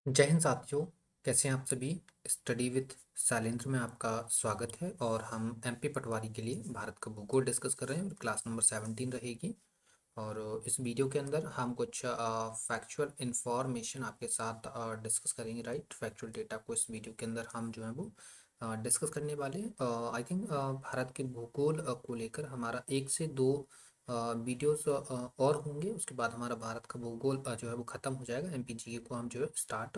जय हिंद साथियों। कैसे हैं आप सभी। स्टडी विद शैलेंद्र में आपका स्वागत है और हम एमपी पटवारी के लिए भारत का भूगोल डिस्कस कर रहे हैं और क्लास नंबर 17 रहेगी। और इस वीडियो के अंदर हम कुछ फैक्चुअल इंफॉर्मेशन आपके साथ डिस्कस करेंगे। राइट, फैक्चुअल डेटा को इस वीडियो के अंदर हम जो है वो डिस्कस करने वाले हैं। आई थिंक भारत के भूगोल को लेकर हमारा एक से दो वीडियोस और होंगे। उसके बाद हमारा भारत का भूगोल जो है वो ख़त्म हो जाएगा। एमपीजीए को हम जो है स्टार्ट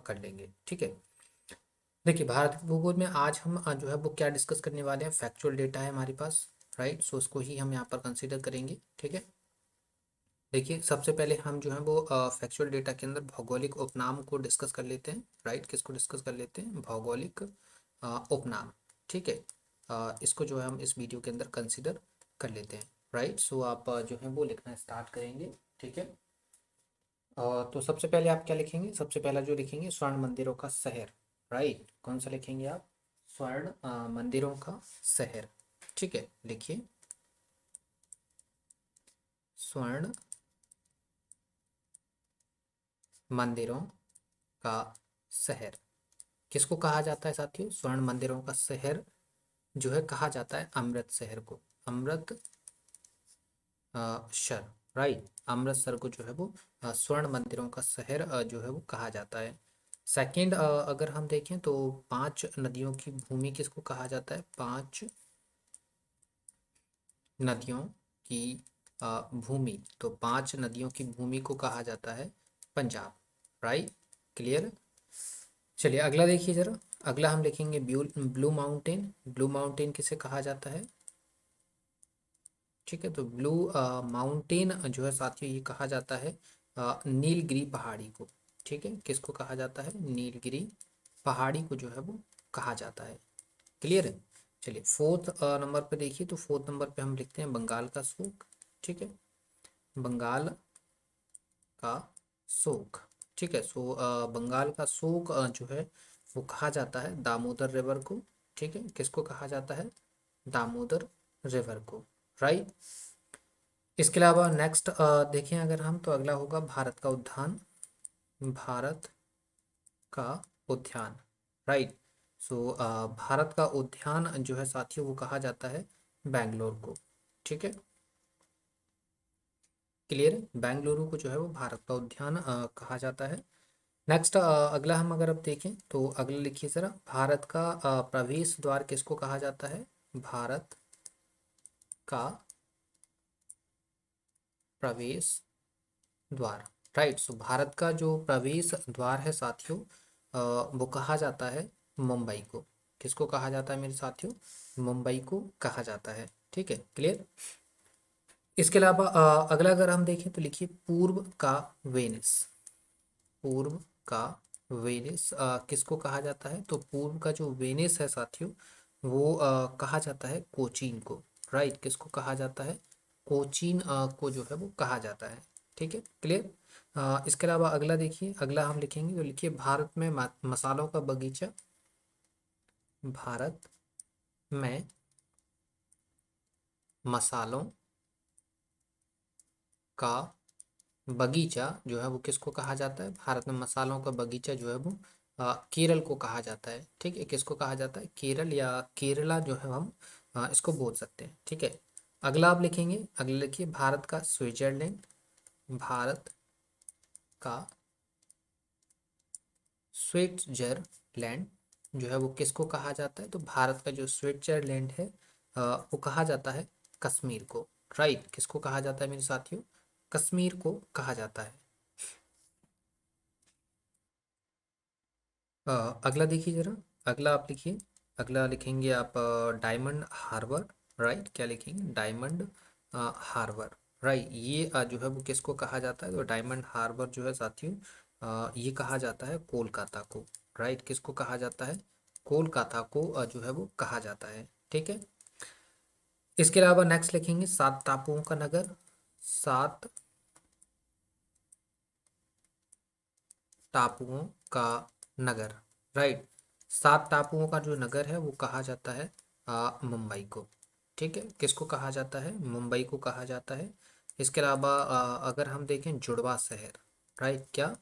कर लेंगे। ठीक है। देखिए, भारत के भूगोल में आज हम जो है वो क्या डिस्कस करने वाले हैं। फैक्चुअल डेटा है हमारे पास। राइट, सो उसको ही हम यहाँ पर कंसिडर करेंगे। ठीक है। देखिए, सबसे पहले हम जो है वो फैक्चुअल डेटा के अंदर भौगोलिक उपनाम को डिस्कस कर लेते हैं। राइट, किसको डिस्कस कर लेते हैं? भौगोलिक उपनाम। ठीक है। इसको जो है हम इस वीडियो के अंदर कंसिडर कर लेते हैं। राइट, सो आप जो है वो लिखना स्टार्ट करेंगे। ठीक है। तो सबसे पहले आप क्या लिखेंगे? सबसे पहला जो लिखेंगे, स्वर्ण मंदिरों का शहर। राइट, कौन सा लिखेंगे आप? स्वर्ण मंदिरों का शहर। ठीक है, लिखिए स्वर्ण मंदिरों का शहर। किसको कहा जाता है साथियों? स्वर्ण मंदिरों का शहर जो है कहा जाता है अमृत शहर को। अमृत शहर। राइट, अमृतसर को जो है वो स्वर्ण मंदिरों का शहर जो है वो कहा जाता है। सेकंड, अगर हम देखें तो पांच नदियों की भूमि किसको कहा जाता है? पांच नदियों की भूमि, तो पांच नदियों की भूमि को कहा जाता है पंजाब। Right, clear. चलिए अगला देखिए जरा। अगला हम लिखेंगे ब्लू माउंटेन। ब्लू माउंटेन किसे कहा जाता है? ठीक है, तो ब्लू माउंटेन जो है साथियों ये कहा जाता है नीलगिरी पहाड़ी को। ठीक है, किसको कहा जाता है? नीलगिरी पहाड़ी को जो है वो कहा जाता है। क्लियर है। चलिए फोर्थ नंबर पे देखिए, तो फोर्थ नंबर पे हम लिखते हैं बंगाल का शोक। ठीक है, बंगाल का शोक। ठीक है, सो बंगाल का शोक जो है वो कहा जाता है दामोदर रिवर को। ठीक है, किसको कहा जाता है? दामोदर रिवर को। राइट। इसके अलावा नेक्स्ट देखें अगर हम, तो अगला होगा भारत का उद्यान। भारत का उद्यान। राइट, सो भारत का उद्यान जो है साथियों वो कहा जाता है बेंगलोर को। ठीक है, क्लियर है। बेंगलुरु को जो है वो भारत का उद्यान कहा जाता है। नेक्स्ट अगला हम अगर अब देखें तो अगला लिखिए जरा, भारत का प्रवेश द्वार किसको कहा जाता है? भारत का प्रवेश द्वार। राइट, सो भारत का जो प्रवेश द्वार है साथियों वो कहा जाता है मुंबई को। किसको कहा जाता है मेरे साथियों? मुंबई को कहा जाता है। ठीक है, क्लियर। इसके अलावा अगला अगर हम देखें तो लिखिए पूर्व का वेनिस। पूर्व का वेनिस किसको कहा जाता है? तो पूर्व का जो वेनिस है साथियों वो कहा जाता है कोचीन को। राइट, किसको कहा जाता है? कोचीन को जो है वो कहा जाता है। ठीक है, क्लियर। इसके अलावा अगला देखिए, अगला हम लिखेंगे तो लिखिए भारत में मसालों का बगीचा। भारत में मसालों का बगीचा जो है वो किसको कहा जाता है? भारत में मसालों का बगीचा जो है वो केरल को कहा जाता है। ठीक है, किसको कहा जाता है? केरल या केरला जो है हम इसको बोल सकते हैं। ठीक है, अगला आप लिखेंगे, अगला लिखिए भारत का स्विट्जरलैंड। भारत का स्विट्जरलैंड जो है वो किसको कहा जाता है? तो भारत का जो स्विट्जरलैंड है वो कहा जाता है कश्मीर को। राइट, किसको कहा जाता है मेरे साथियों? कश्मीर को कहा जाता है। अगला देखिए जरा। अगला आप लिखिए, अगला लिखेंगे आप डायमंड हार्बर। राइट, क्या लिखेंगे? Diamond harbour. राइट, ये जो है वो किसको कहा जाता है? तो डायमंड हार्बर जो है साथियों ये कहा जाता है कोलकाता को। राइट, किसको कहा जाता है? कोलकाता को जो है वो कहा जाता है। ठीक है, इसके अलावा नेक्स्ट लिखेंगे सात टापुओं का नगर। सात टापुओं का नगर। राइट, सात टापुओं का जो नगर है वो कहा जाता है मुंबई को। ठीक है, किसको कहा जाता है? मुंबई को कहा जाता है। इसके अलावा अगर हम देखें जुड़वा शहर। राइट, क्या?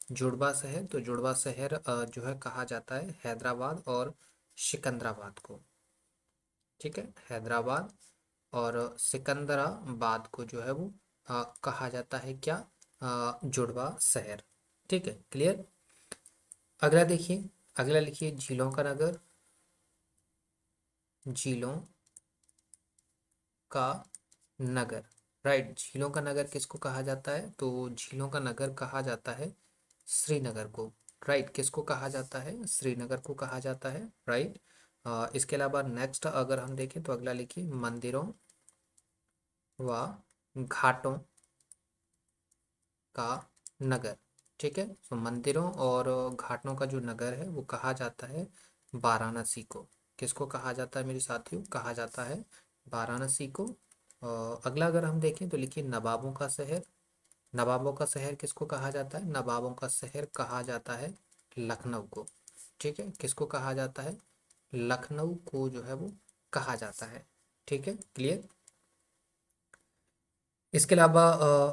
जुड़वा शहर, तो जुड़वा शहर जो है कहा जाता है हैदराबाद और सिकंदराबाद को। ठीक है, हैदराबाद और सिकंदराबाद को जो है वो कहा जाता है क्या, जुड़वा शहर। ठीक है, क्लियर। अगला देखिए, अगला लिखिए झीलों का नगर। झीलों का नगर, राइट। झीलों का नगर किसको कहा जाता है, तो झीलों का नगर कहा जाता है श्रीनगर को। राइट, किसको कहा जाता है, श्रीनगर को कहा जाता है, राइट। इसके अलावा नेक्स्ट अगर हम देखें तो अगला लिखिए मंदिरों व घाटों का नगर। ठीक है, तो मंदिरों और घाटों का जो नगर है वो कहा जाता है वाराणसी को। किसको कहा जाता है मेरे साथियों, कहा जाता है वाराणसी को। अगला अगर हम देखें तो लिखिए नवाबों का शहर। नवाबों का शहर किसको कहा जाता है, नवाबों का शहर कहा जाता है लखनऊ को। ठीक है, किसको कहा जाता है, लखनऊ को जो है वो कहा जाता है। ठीक है, क्लियर। इसके अलावा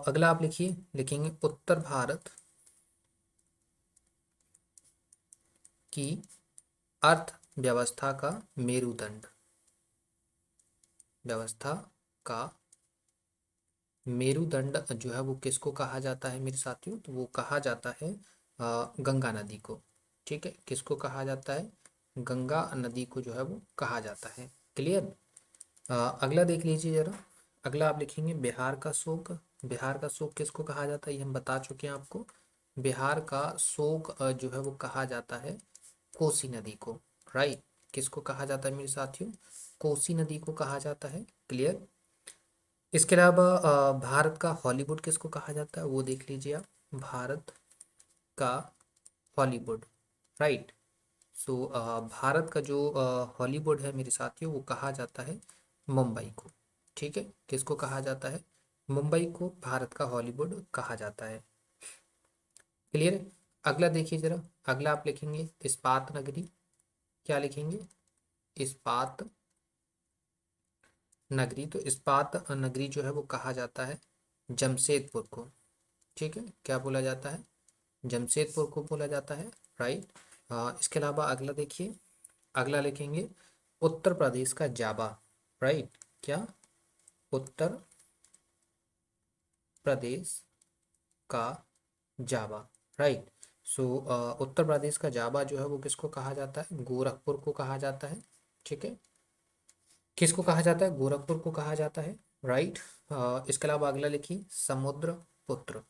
अगला आप लिखिए, लिखेंगे उत्तर भारत की अर्थव्यवस्था का मेरुदंड। व्यवस्था का मेरुदंड जो है वो किसको कहा जाता है मेरे साथियों, तो वो कहा जाता है गंगा नदी को। ठीक है, किसको कहा जाता है, गंगा नदी को जो है वो कहा जाता है। क्लियर। अगला देख लीजिए जरा। अगला आप लिखेंगे बिहार का शोक। बिहार का शोक किसको कहा जाता है, ये हम बता चुके हैं आपको। बिहार का शोक जो है वो कहा जाता है कोसी नदी को। राइट, किसको कहा जाता है मेरे साथियों, कोसी नदी को कहा जाता है। क्लियर। इसके अलावा भारत का हॉलीवुड किसको कहा जाता है, वो देख लीजिए आप। भारत का हॉलीवुड, राइट। सो भारत का जो हॉलीवुड है मेरे साथियों वो कहा जाता है मुंबई को। ठीक है, किसको कहा जाता है, मुंबई को भारत का हॉलीवुड कहा जाता है। क्लियर है। अगला देखिए जरा। अगला आप लिखेंगे इस्पात नगरी। क्या लिखेंगे, इस्पात नगरी। तो इस्पात नगरी जो है वो कहा जाता है जमशेदपुर को। ठीक है, क्या बोला जाता है, जमशेदपुर को बोला जाता है, राइट। इसके अलावा अगला देखिए। अगला लिखेंगे उत्तर प्रदेश का जावा। राइट, क्या, उत्तर प्रदेश का जावा, राइट। सो उत्तर प्रदेश का जावा जो है वो किसको कहा जाता है, गोरखपुर को कहा जाता है। ठीक है, किसको कहा जाता है, गोरखपुर को कहा जाता है, राइट। इसके अलावा अगला लिखिए समुद्र पुत्र।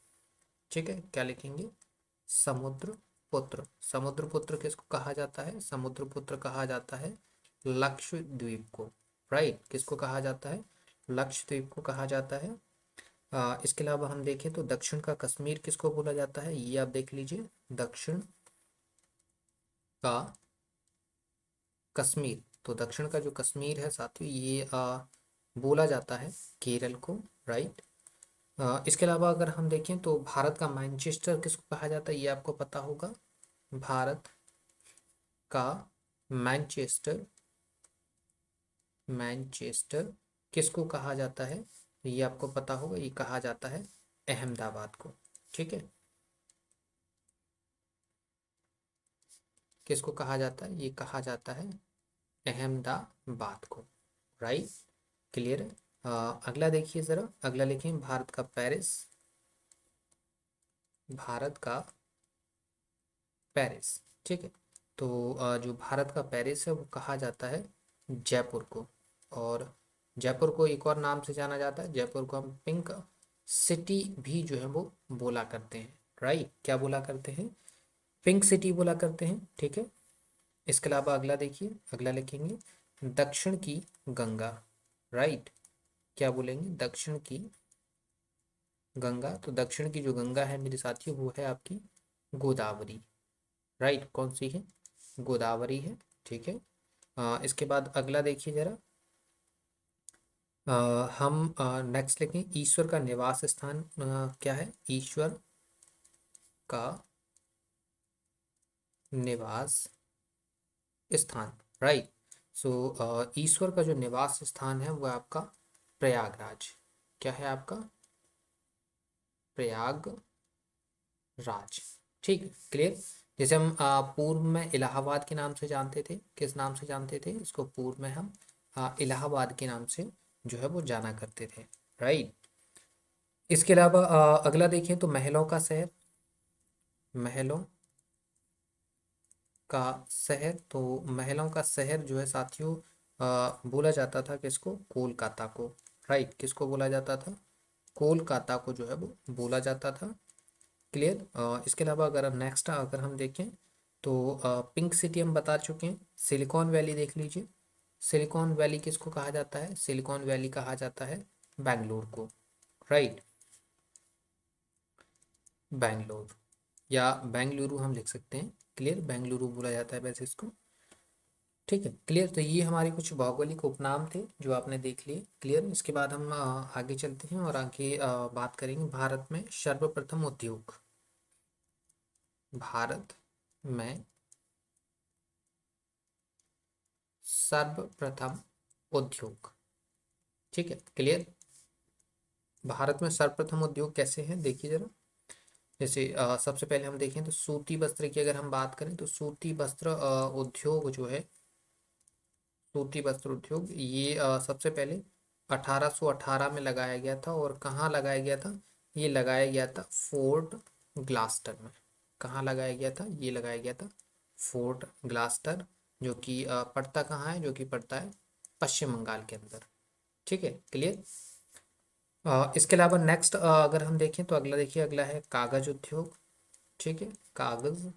ठीक है, क्या लिखेंगे, समुद्र पुत्र। समुद्र पुत्र किसको कहा जाता है, समुद्र पुत्र कहा जाता है लक्षद्वीप को। राइट, किसको कहा जाता है, लक्षद्वीप को कहा जाता है। इसके अलावा हम देखें तो दक्षिण का कश्मीर किसको बोला जाता है, ये आप देख लीजिए। दक्षिण का कश्मीर, तो दक्षिण का जो कश्मीर है साथियों ये बोला जाता है केरल को, राइट। इसके अलावा अगर हम देखें तो भारत का मैनचेस्टर किसको कहा जाता है, ये आपको पता होगा। भारत का मैनचेस्टर, मैनचेस्टर किसको कहा जाता है, ये आपको पता होगा, ये कहा जाता है अहमदाबाद को। ठीक है, किसको कहा जाता है, ये कहा जाता है अहमदाबाद को, राइट। क्लियर है। अगला देखिए जरा। अगला लिखें भारत का पेरिस। भारत का पेरिस। ठीक है, तो जो भारत का पेरिस है वो कहा जाता है जयपुर को। और जयपुर को एक और नाम से जाना जाता है, जयपुर को हम पिंक सिटी भी जो है वो बोला करते हैं, राइट। क्या बोला करते हैं, पिंक सिटी बोला करते हैं। ठीक है, इसके अलावा अगला देखिए। अगला लिखेंगे दक्षिण की गंगा, राइट। क्या बोलेंगे, दक्षिण की गंगा। तो दक्षिण की जो गंगा है मेरे साथियों वो है आपकी गोदावरी, राइट। कौन सी है, गोदावरी है। ठीक है, इसके बाद अगला देखिए जरा। हम नेक्स्ट लिखें ईश्वर का निवास स्थान क्या है, ईश्वर का निवास स्थान, राइट। सो ईश्वर का जो निवास स्थान है वो आपका प्रयागराज। क्या है आपका, प्रयागराज। ठीक, क्लियर। जैसे हम पूर्व में इलाहाबाद के नाम से जानते थे, किस नाम से जानते थे इसको, पूर्व में हम इलाहाबाद के नाम से जो है वो जाना करते थे, राइट। इसके अलावा अगला देखें तो महलों का शहर, महलों का शहर, तो महलों का शहर जो है साथियों बोला जाता था किसको, कोलकाता को, राइट। किसको बोला जाता था, कोलकाता को जो है वो बोला जाता था, क्लियर। इसके अलावा अगर नेक्स्ट अगर हम देखें तो पिंक सिटी हम बता चुके हैं, सिलिकॉन वैली देख लीजिए। सिलिकॉन वैली किसको कहा जाता है, सिलिकॉन वैली कहा जाता है बैंगलोर को, राइट, बैंगलोर या बेंगलुरु हम लिख सकते हैं, क्लियर, बेंगलुरु बोला जाता है वैसे इसको, ठीक है, क्लियर। तो ये हमारे कुछ भौगोलिक उपनाम थे जो आपने देख लिए, क्लियर। इसके बाद हम आगे चलते हैं और आगे बात करेंगे भारत में सर्वप्रथम उद्योग, भारत में सर्वप्रथम उद्योग, ठीक है, क्लियर। भारत में सर्वप्रथम उद्योग कैसे हैं देखिए जरा। जैसे सबसे पहले हम देखें तो सूती वस्त्र की अगर हम बात करें तो सूती वस्त्र उद्योग जो है, सूती वस्त्र उद्योग ये सबसे पहले 1818 में लगाया गया था। और कहाँ लगाया गया था, ये लगाया गया था फोर्ट ग्लास्टर में। कहाँ लगाया गया था, ये लगाया गया था फोर्ट ग्लास्टर, जो कि पड़ता कहाँ है, जो कि पड़ता है पश्चिम बंगाल के अंदर, ठीक है, क्लियर। इसके अलावा नेक्स्ट अगर हम देखें तो अगला देखिए, अगला है कागज उद्योग, ठीक है, कागज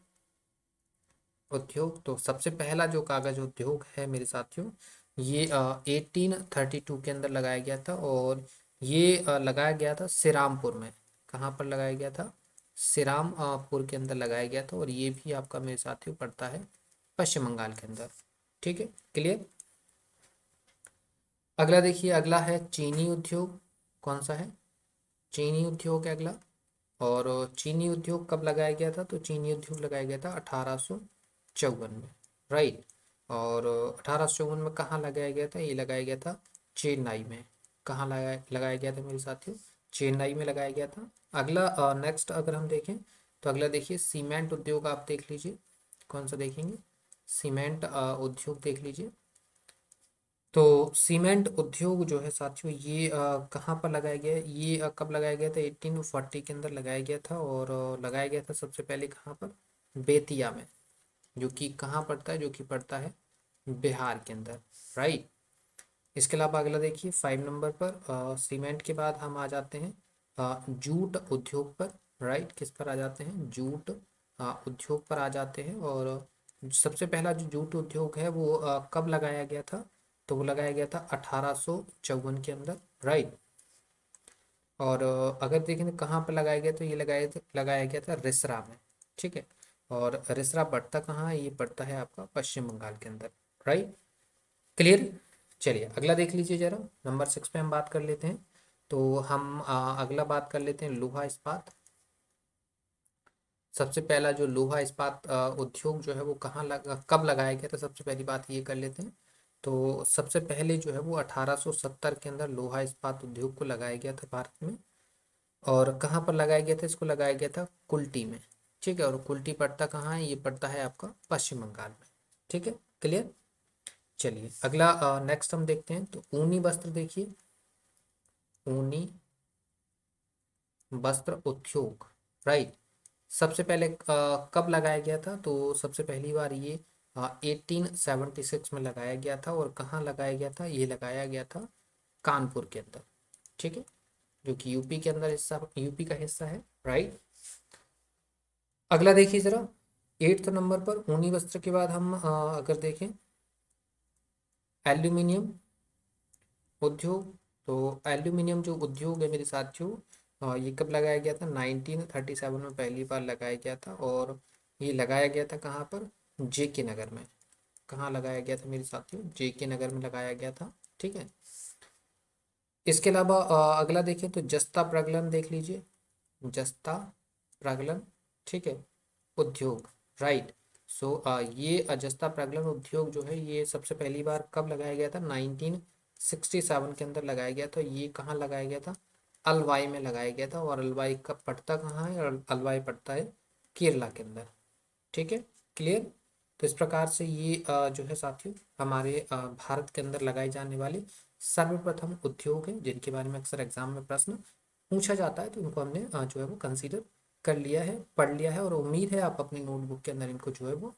उद्योग। तो सबसे पहला जो कागज उद्योग है मेरे साथियों, ये 1832 के अंदर लगाया गया था। और ये लगाया गया था सिरामपुर में। कहाँ पर लगाया गया था, सिरामपुर के अंदर लगाया गया था। और ये भी आपका मेरे साथियों पड़ता है पश्चिम बंगाल के अंदर, ठीक है, क्लियर। अगला देखिए, अगला है चीनी उद्योग। कौन सा है, चीनी उद्योग है अगला। और चीनी उद्योग कब लगाया गया था, तो चीनी उद्योग लगाया गया था 1854 में, राइट। और 1854 में कहाँ लगाया गया था, ये लगाया गया था चेन्नई में। कहाँ लगाया लगाया गया था मेरे साथियों, चेन्नई में लगाया गया था। अगला नेक्स्ट अगर हम देखें तो अगला देखिए सीमेंट उद्योग, आप देख लीजिए कौन सा देखेंगे, सीमेंट उद्योग देख लीजिए। तो सीमेंट उद्योग जो है साथियों ये कहाँ पर लगाया गया है, ये कब लगाया गया था, 1840 के अंदर लगाया गया था। और लगाया गया था सबसे पहले कहाँ पर, बेतिया में, जो कि कहाँ पड़ता है, जो कि पड़ता है बिहार के अंदर, राइट। इसके अलावा अगला देखिए 5 नंबर पर सीमेंट के बाद हम आ जाते हैं जूट उद्योग पर, राइट। किस पर आ जाते हैं, जूट उद्योग पर आ जाते हैं। और सबसे पहला जो जूट उद्योग है वो कब लगाया गया था, तो वो लगाया गया था 1854 के अंदर, राइट। और अगर देखें तो कहाँ पर लगाया गया, तो ये लगाया गया था रिसरा में, ठीक है। और रिसरा पड़ता कहाँ है, ये पड़ता है आपका पश्चिम बंगाल के अंदर, राइट, क्लियर। चलिए अगला देख लीजिए जरा, नंबर 6 पे हम बात कर लेते हैं। तो हम अगला बात कर लेते हैं लोहा इस्पात। सबसे पहला जो लोहा इस्पात उद्योग जो है वो कब लगाया गया था, सबसे पहली बात ये कर लेते हैं। तो सबसे पहले जो है वो 1870 के अंदर लोहा इस्पात उद्योग को लगाया गया था भारत में। और कहाँ पर लगाया गया था, इसको लगाया गया था कुल्टी में, ठीक है। और कुल्टी पड़ता कहाँ है, ये पड़ता है आपका पश्चिम बंगाल में, ठीक है, क्लियर। चलिए अगला नेक्स्ट हम देखते हैं तो ऊनी वस्त्र देखिए, ऊनी वस्त्र उद्योग, राइट। सबसे पहले कब लगाया गया था, तो सबसे पहली बार ये 1876 में लगाया गया था। और कहाँ लगाया गया था, ये लगाया गया था कानपुर के अंदर, ठीक है, जो कि यूपी के अंदर हिस्सा, यूपी का हिस्सा है, राइट। अगला देखिए जरा 8 नंबर पर ऊनी वस्त्र के बाद हम अगर देखें एल्यूमिनियम उद्योग। तो एल्यूमिनियम जो उद्योग है मेरे साथियों ये कब लगाया गया था, 1937 में पहली बार लगाया गया था। और ये लगाया गया था कहाँ पर, जे के नगर में। कहाँ लगाया गया था मेरे साथियों, जे के नगर में लगाया गया था, ठीक है। इसके अलावा अगला देखें तो जस्ता प्रगलन देख लीजिए, जस्ता प्रगलन, ठीक है, उद्योग, राइट। सो ये अजस्ता प्रगलन उद्योग जो है ये सबसे पहली बार कब लगाया गया था, 1967 के अंदर लगाया गया था। ये कहाँ लगाया गया था, अलवाई में लगाया गया था। और अलवाई कब पड़ता कहाँ है, और अलवाई पड़ता है केरला के अंदर। ठीक है, क्लियर। तो इस प्रकार से ये जो है साथियों हमारे भारत के अंदर लगाए जाने वाले सर्वप्रथम उद्योग हैं, जिनके बारे में अक्सर एग्जाम में प्रश्न पूछा जाता है। तो इनको हमने जो है वो कंसीडर कर लिया है, पढ़ लिया है, और उम्मीद है आप अपनी नोटबुक के अंदर इनको जो है वो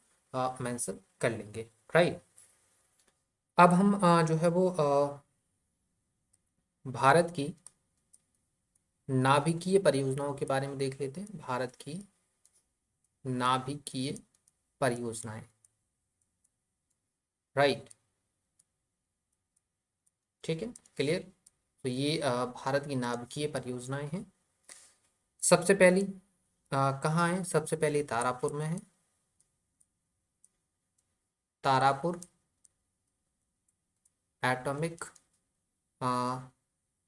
मेंशन कर लेंगे। राइट। अब हम जो है वो भारत की नाभिकीय परियोजनाओं के बारे में देख लेते हैं। भारत की नाभिकीय परियोजनाएं। राइट। ठीक है, क्लियर। तो ये भारत की नाभिकीय परियोजनाएं हैं। सबसे पहली कहाँ है? सबसे पहली तारापुर में है। Tarapur atomic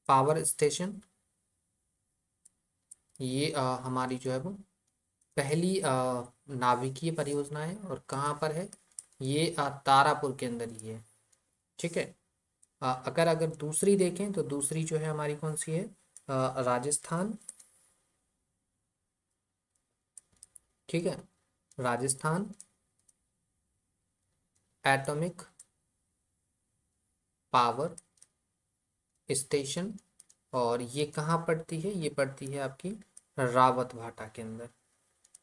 power station. ये हमारी जो है वो पहली नाभिकीय परियोजना है। और कहाँ पर है? ये तारापुर के अंदर ही है। ठीक है। अगर अगर दूसरी देखें तो दूसरी जो है हमारी कौन सी है? राजस्थान। ठीक है, राजस्थान एटॉमिक पावर स्टेशन। और ये कहाँ पड़ती है? ये पड़ती है आपकी रावत भाटा के अंदर।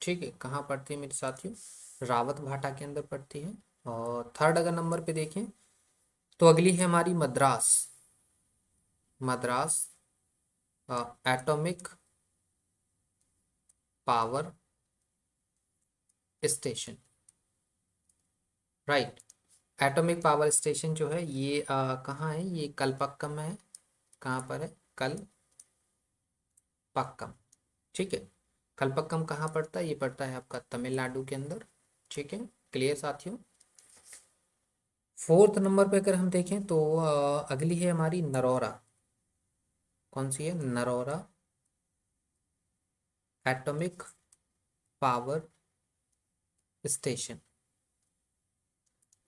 ठीक है, कहाँ पड़ती है मेरे साथियों? रावत भाटा के अंदर पड़ती है। और थर्ड अगर नंबर पे देखें तो अगली है हमारी Madras. Madras atomic power station. Right. Atomic power station जो है ये कहाँ है? ये कलपक्कम में है। कहाँ पर है? कलपक्कम। ठीक है, कलपक्कम कहाँ पड़ता है? ये पड़ता है आपका तमिलनाडु के अंदर। ठीक है, क्लियर साथियों। फोर्थ नंबर पे अगर हम देखें तो अगली है हमारी नरौरा। कौन सी है? Narora atomic power station.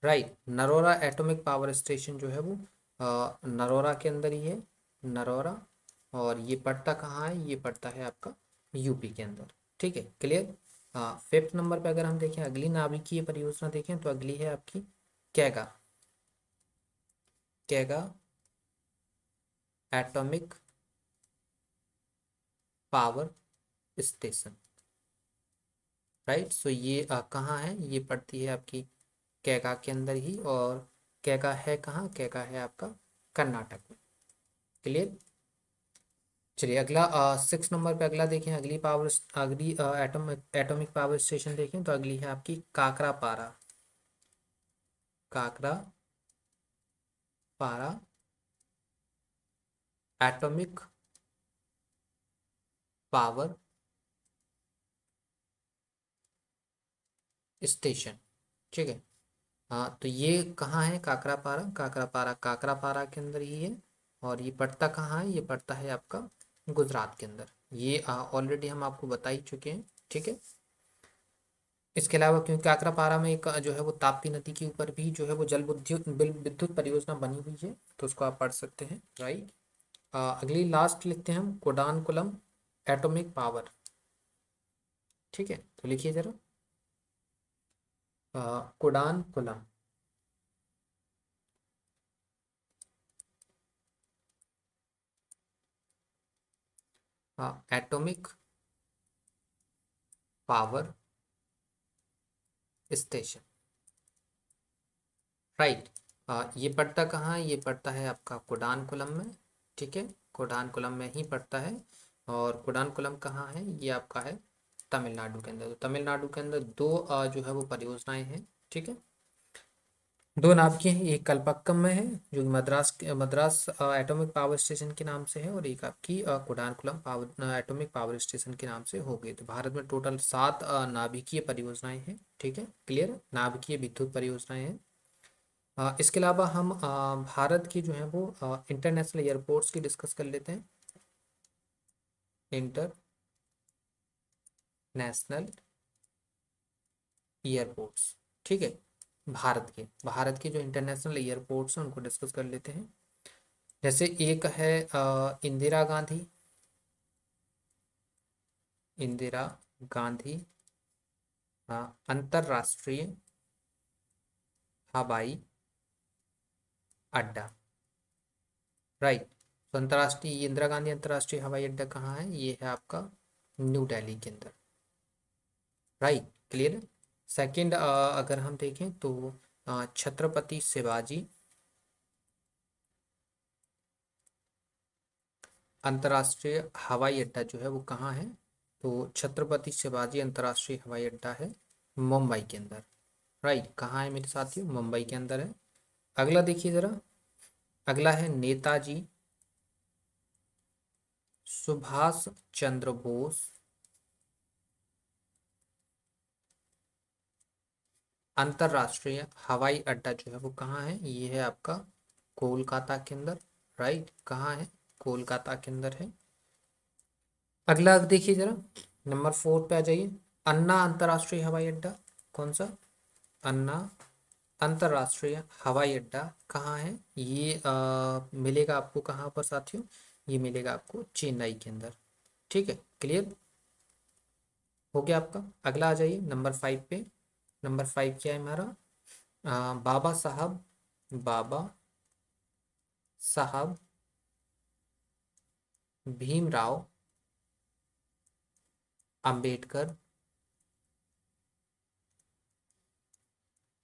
Right. Narora atomic power station जो है वो नरोरा के अंदर ही है। नरोरा। और ये पड़ता कहाँ है? ये पड़ता है आपका यूपी के अंदर। ठीक है, क्लियर। फिफ्थ नंबर पे अगर हम देखें, अगली नाभिकीय परियोजना देखें तो अगली है आपकी Kaiga. Kaiga atomic power station. Right. So ये कहाँ है? ये पड़ती है आपकी कैगा के अंदर ही। और कैगा है कहाँ? कैगा है आपका कर्नाटक में। क्लियर। चलिए अगला सिक्स नंबर पे अगला देखें। अगली एटॉमिक पावर स्टेशन देखें तो अगली है आपकी काकरा पारा। काकरा पारा एटॉमिक पावर स्टेशन। ठीक है। हाँ, तो ये कहाँ है? काकरा पारा। काकरा पारा काकरा पारा के अंदर ही है। और ये पड़ता कहाँ है? ये पड़ता है आपका गुजरात के अंदर। ये ऑलरेडी हम आपको बता ही चुके हैं। ठीक है। इसके अलावा क्योंकि काकरापारा में एक जो है वो ताप्ती नदी के ऊपर भी जो है वो जल विद्युत विद्युत परियोजना बनी हुई है, तो उसको आप पढ़ सकते हैं। राइट। अगली लास्ट लिखते हैं हम कोडानकुलम एटॉमिक पावर। ठीक है, तो लिखिए जरा कोडानकुलम एटॉमिक पावर स्टेशन। राइट। ये पड़ता कहाँ है? ये पड़ता है आपका कुडानकुलम में। ठीक है, कुडानकुलम में ही पड़ता है। और कुडानकुलम कहाँ है? ये आपका है तमिलनाडु के अंदर। तो तमिलनाडु के अंदर दो जो है वो परियोजनाएं हैं। ठीक है, दो नाम की हैं। एक कलपक्कम में है जो कि मद्रास एटॉमिक पावर स्टेशन के नाम से है, और एक आपकी Kudankulam power atomic power station के नाम से हो गई। तो भारत में टोटल 7 नाभिकीय परियोजनाएं हैं। ठीक है, क्लियर। नाभिकीय विद्युत परियोजनाएं हैं। इसके अलावा हम भारत की जो है वो इंटरनेशनल एयरपोर्ट्स की डिस्कस कर लेते हैं। International airports. ठीक है, भारत के जो इंटरनेशनल एयरपोर्ट्स हैं उनको डिस्कस कर लेते हैं। जैसे एक है इंदिरा गांधी। इंदिरा गांधी अंतरराष्ट्रीय हवाई अड्डा। राइट। तो अंतर्राष्ट्रीय इंदिरा गांधी अंतर्राष्ट्रीय हवाई अड्डा कहाँ है? ये है आपका न्यू दिल्ली के अंदर। Right, clear. सेकंड अगर हम देखें तो छत्रपति शिवाजी अंतर्राष्ट्रीय हवाई अड्डा जो है वो कहाँ है? तो छत्रपति शिवाजी अंतर्राष्ट्रीय हवाई अड्डा है मुंबई के अंदर। राइट, कहाँ है मेरे साथियों? मुंबई के अंदर है। अगला देखिए जरा, अगला है नेताजी सुभाष चंद्र बोस अंतरराष्ट्रीय हवाई अड्डा जो है वो कहाँ है? ये है आपका कोलकाता के अंदर। राइट, कहाँ है? कोलकाता के अंदर है। अगला देखिए जरा, नंबर 4 पे आ जाइए। अन्ना अंतरराष्ट्रीय हवाई अड्डा। कौन सा? अन्ना अंतरराष्ट्रीय हवाई अड्डा कहाँ है? ये मिलेगा आपको कहाँ पर साथियों? ये मिलेगा आपको चेन्नई के अंदर। ठीक है, क्लियर हो गया आपका। अगला आ जाइए नंबर 5 पे। नंबर 5 क्या है हमारा? बाबा साहब, बाबा साहब भीमराव अंबेडकर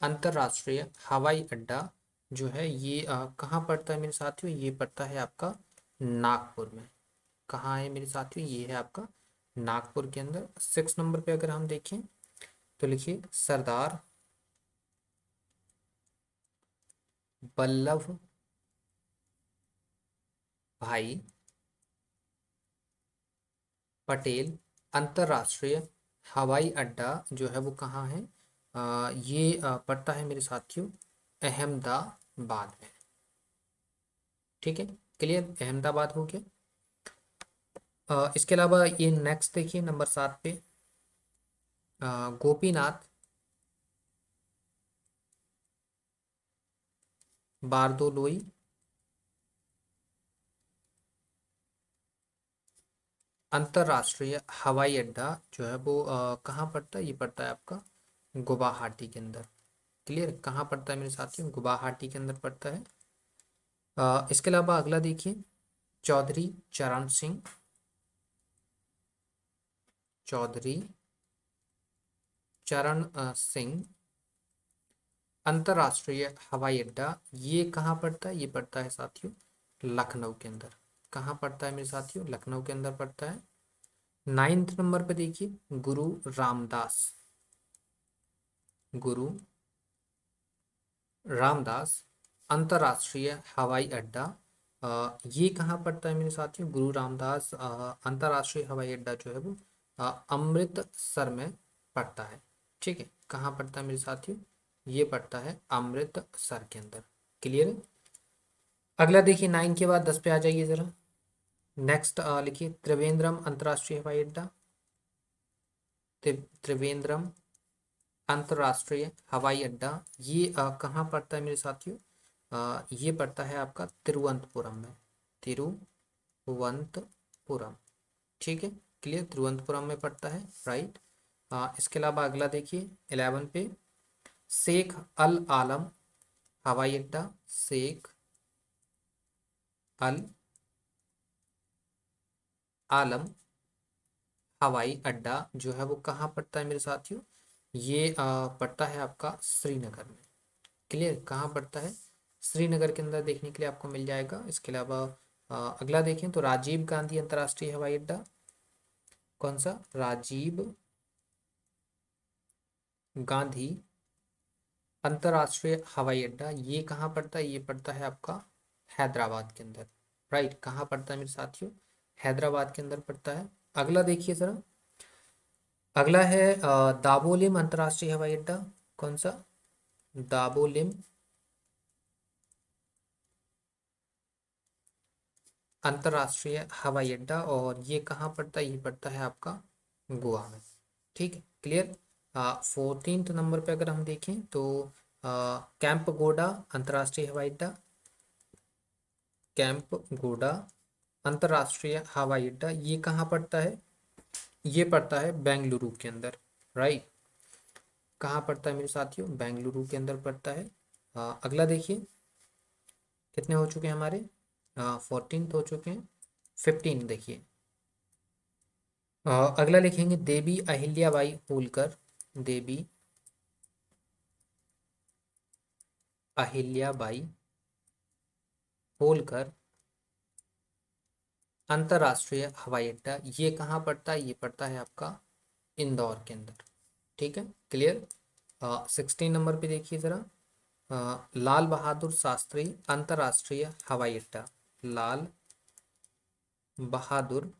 अंतरराष्ट्रीय हवाई अड्डा जो है ये कहाँ पड़ता है मेरे साथियों? ये पड़ता है आपका नागपुर में। कहाँ है मेरे साथियों? ये है आपका नागपुर के अंदर। 6 नंबर पे अगर हम देखें तो लिखिए सरदार वल्लभ भाई पटेल अंतरराष्ट्रीय हवाई अड्डा जो है वो कहाँ है? ये पड़ता है मेरे साथियों अहमदाबाद में। ठीक है, क्लियर, अहमदाबाद हो गया। इसके अलावा ये नेक्स्ट देखिए नंबर 7 पे गोपीनाथ बारदोलोई अंतरराष्ट्रीय हवाई अड्डा जो है वो कहाँ पड़ता है? ये पड़ता है आपका गुवाहाटी के अंदर। क्लियर, कहाँ पड़ता है मेरे साथियों? गुवाहाटी के अंदर पड़ता है। इसके अलावा अगला देखिए, चौधरी चरण सिंह, चौधरी चरण सिंह अंतरराष्ट्रीय हवाई अड्डा ये कहाँ पड़ता है? ये पड़ता है साथियों लखनऊ के अंदर। कहाँ पड़ता है मेरे साथियों? लखनऊ के अंदर पड़ता है। 9th नंबर पे देखिए गुरु रामदास, गुरु रामदास अंतरराष्ट्रीय हवाई अड्डा ये कहाँ पड़ता है मेरे साथियों? गुरु रामदास अंतरराष्ट्रीय हवाई अड्डा जो है वो अमृतसर में पड़ता है। ठीक है, कहाँ पड़ता है मेरे साथियों? ये पड़ता है अमृतसर के अंदर। क्लियर है। अगला देखिए 9 के बाद 10 पे आ जाइए जरा। नेक्स्ट लिखिए त्रिवेंद्रम अंतरराष्ट्रीय हवाई अड्डा। त्रिवेंद्रम अंतरराष्ट्रीय हवाई अड्डा ये कहाँ पड़ता है मेरे साथियों? ये पड़ता है आपका तिरुवनंतपुरम में। तिरुवनंतपुरम। ठीक है, क्लियर, तिरुवनंतपुरम में पड़ता है। राइट। इसके अलावा अगला देखिए 11 पे शेख अल आलम हवाई अड्डा। शेख अल आलम हवाई अड्डा जो है वो कहाँ पड़ता है मेरे साथियों? ये पड़ता है आपका श्रीनगर में। क्लियर, कहाँ पड़ता है? श्रीनगर के अंदर देखने के लिए आपको मिल जाएगा। इसके अलावा अगला देखें तो राजीव गांधी अंतर्राष्ट्रीय हवाई अड्डा। कौन सा? राजीव गांधी अंतर्राष्ट्रीय हवाई अड्डा ये कहाँ पड़ता है? ये पड़ता है आपका हैदराबाद के अंदर। राइट, कहाँ पड़ता है मेरे साथियों? हैदराबाद के अंदर पड़ता है। अगला देखिए जरा, अगला है दाबोलिम अंतर्राष्ट्रीय हवाई अड्डा। कौन सा? दाबोलिम अंतर्राष्ट्रीय हवाई अड्डा और ये कहाँ पड़ता है? ये पड़ता है आपका गोवा में। ठीक है, क्लियर। 14th नंबर पे अगर हम देखें तो कैंप गोडा अंतर्राष्ट्रीय हवाई अड्डा। कैंप गोडा अंतर्राष्ट्रीय हवाई अड्डा ये कहाँ पड़ता है? ये पड़ता है बेंगलुरु के अंदर। राइट, कहाँ पड़ता है मेरे साथियों? बेंगलुरु के अंदर पड़ता है। अगला देखिए, कितने हो चुके हैं हमारे? 14 हो चुके हैं। 15 देखिए। अगला लिखेंगे देवी अहिल्याबाई होलकर। देवी अहिल्याबाई होलकर अंतर्राष्ट्रीय हवाई अड्डा, ये कहाँ पड़ता है? ये पड़ता है आपका इंदौर के अंदर। ठीक है, क्लियर। 16 नंबर पे देखिए ज़रा, लाल बहादुर शास्त्री अंतर्राष्ट्रीय हवाई अड्डा। लाल बहादुर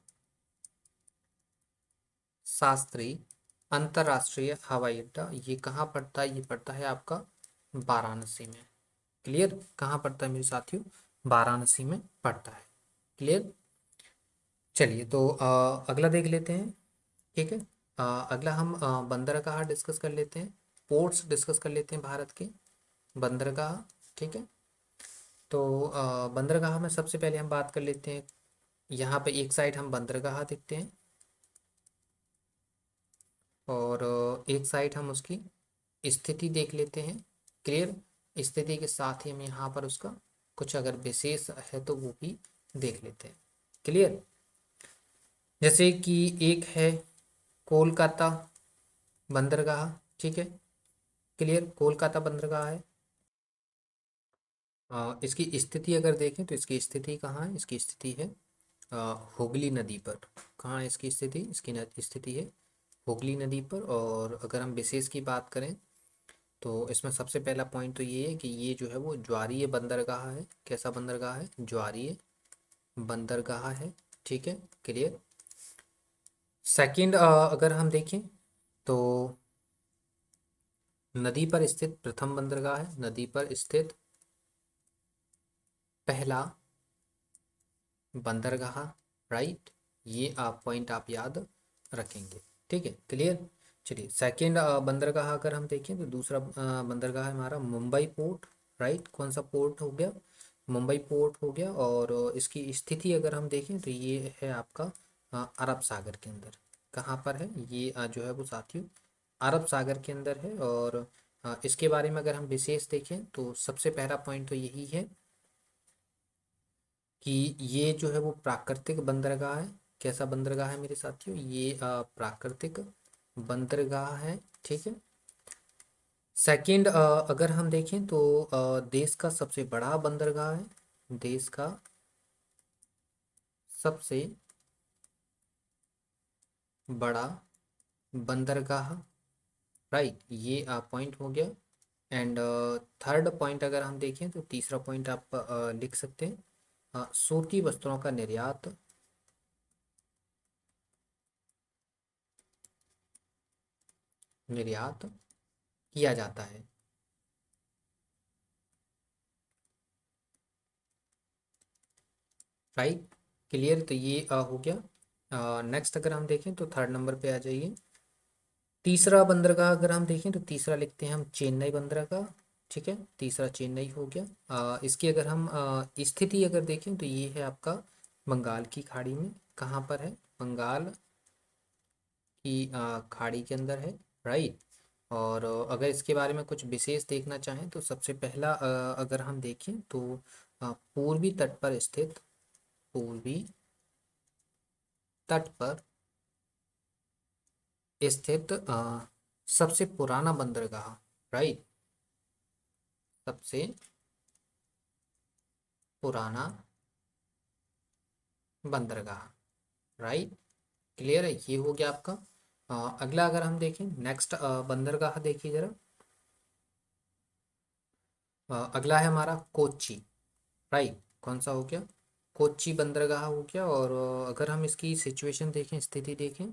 शास्त्री अंतर्राष्ट्रीय हवाई अड्डा, ये कहाँ पड़ता है? ये पड़ता है आपका वाराणसी में। क्लियर, कहाँ पड़ता है मेरे साथियों? वाराणसी में पड़ता है। क्लियर। चलिए तो अगला देख लेते हैं। ठीक है। अगला हम बंदरगाह डिस्कस कर लेते हैं, पोर्ट्स डिस्कस कर लेते हैं भारत के। बंदरगाह, ठीक है। तो बंदरगाह में सबसे पहले हम बात कर लेते हैं, यहाँ पे एक साइड हम बंदरगाह देखते हैं और एक साइड हम उसकी स्थिति देख लेते हैं। क्लियर। स्थिति के साथ ही हम यहाँ पर उसका कुछ अगर विशेष है तो वो भी देख लेते हैं। क्लियर। जैसे कि एक है कोलकाता बंदरगाह। ठीक है, क्लियर, कोलकाता बंदरगाह है। इसकी स्थिति अगर देखें तो इसकी स्थिति कहाँ है? इसकी स्थिति है अ, हुगली नदी पर। कहाँ है इसकी स्थिति? इसकी स्थिति है हुगली नदी पर। और अगर हम विशेष की बात करें तो इसमें सबसे पहला पॉइंट तो ये है कि ये जो है वो ज्वारीय बंदरगाह है। कैसा बंदरगाह है? ज्वारीय बंदरगाह है। ठीक है, क्लियर। सेकंड अगर हम देखें तो नदी पर स्थित प्रथम बंदरगाह है। नदी पर स्थित पहला बंदरगाह, राइट। ये आप पॉइंट आप याद रखेंगे। ठीक है, क्लियर। चलिए सेकंड बंदरगाह अगर हम देखें तो दूसरा बंदरगाह है हमारा मुंबई पोर्ट, राइट। कौन सा पोर्ट हो गया? मुंबई पोर्ट हो गया। और इसकी स्थिति अगर हम देखें तो ये है आपका अरब सागर के अंदर। कहाँ पर है ये? जो है वो साथियों अरब सागर के अंदर है। और इसके बारे में अगर हम विशेष देखें तो सबसे पहला पॉइंट तो यही है कि ये जो है वो प्राकृतिक बंदरगाह है। कैसा बंदरगाह है मेरे साथियों? ये प्राकृतिक बंदरगाह है। ठीक है। सेकंड अगर हम देखें तो देश का सबसे बड़ा बंदरगाह है। देश का सबसे बड़ा बंदरगाह, राइट। ये पॉइंट हो गया। एंड थर्ड पॉइंट अगर हम देखें तो तीसरा पॉइंट आप लिख सकते हैं, सूती वस्त्रों का निर्यात किया जाता है, राइट। क्लियर, तो ये हो गया। नेक्स्ट अगर हम देखें तो थर्ड नंबर पे आ जाइए। तीसरा बंदरगाह अगर हम देखें तो तीसरा लिखते हैं हम चेन्नई बंदरगाह। ठीक है, तीसरा चेन्नई हो गया। इसकी अगर हम स्थिति अगर देखें तो ये है आपका बंगाल की खाड़ी में। कहाँ पर है? बंगाल की खाड़ी के अंदर है, राइट। और अगर इसके बारे में कुछ विशेष देखना चाहें तो सबसे पहला अगर हम देखें तो पूर्वी तट पर स्थित, पूर्वी तट पर स्थित सबसे पुराना बंदरगाह, राइट। सबसे पुराना बंदरगाह, राइट। क्लियर है, ये हो गया आपका। अगला अगर हम देखें नेक्स्ट बंदरगाह देखिए जरा। अगला है हमारा कोच्चि, राइट। कौन सा हो गया? कोच्चि बंदरगाह हो गया। और अगर हम इसकी सिचुएशन देखें, स्थिति देखें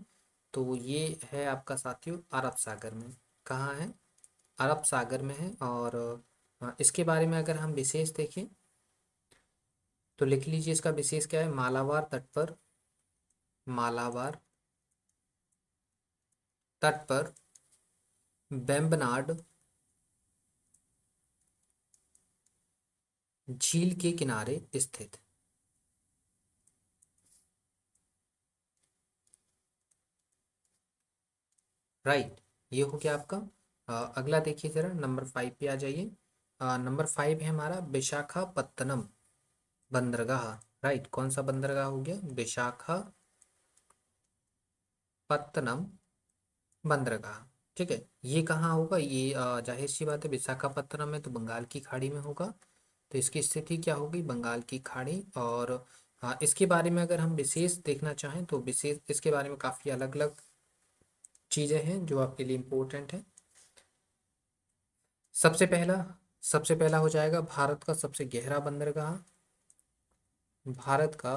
तो ये है आपका साथियों अरब सागर में। कहाँ है? अरब सागर में है। और इसके बारे में अगर हम विशेष देखें तो लिख लीजिए, इसका विशेष क्या है? मालाबार तट पर, मालाबार तट पर वेम्बनाड झील के किनारे स्थित, राइट। ये हो गया आपका अगला देखिए ज़रा, नंबर 5 पे आ जाइए। नंबर 5 है हमारा विशाखापत्तनम बंदरगाह। राइट, कौन सा बंदरगाह हो गया? विशाखापत्तनम बंदरगाह। ठीक है, ये कहाँ होगा? ये जाहिर सी बात है विशाखापत्तनम में, तो बंगाल की खाड़ी में होगा। तो इसकी स्थिति क्या होगी? बंगाल की खाड़ी। और इसके बारे में अगर हम विशेष देखना चाहें तो विशेष इसके बारे में काफ़ी अलग अलग चीज़ें हैं जो आपके लिए इम्पोर्टेंट है। सबसे पहला सबसे पहला हो जाएगा भारत का सबसे गहरा बंदरगाह। भारत का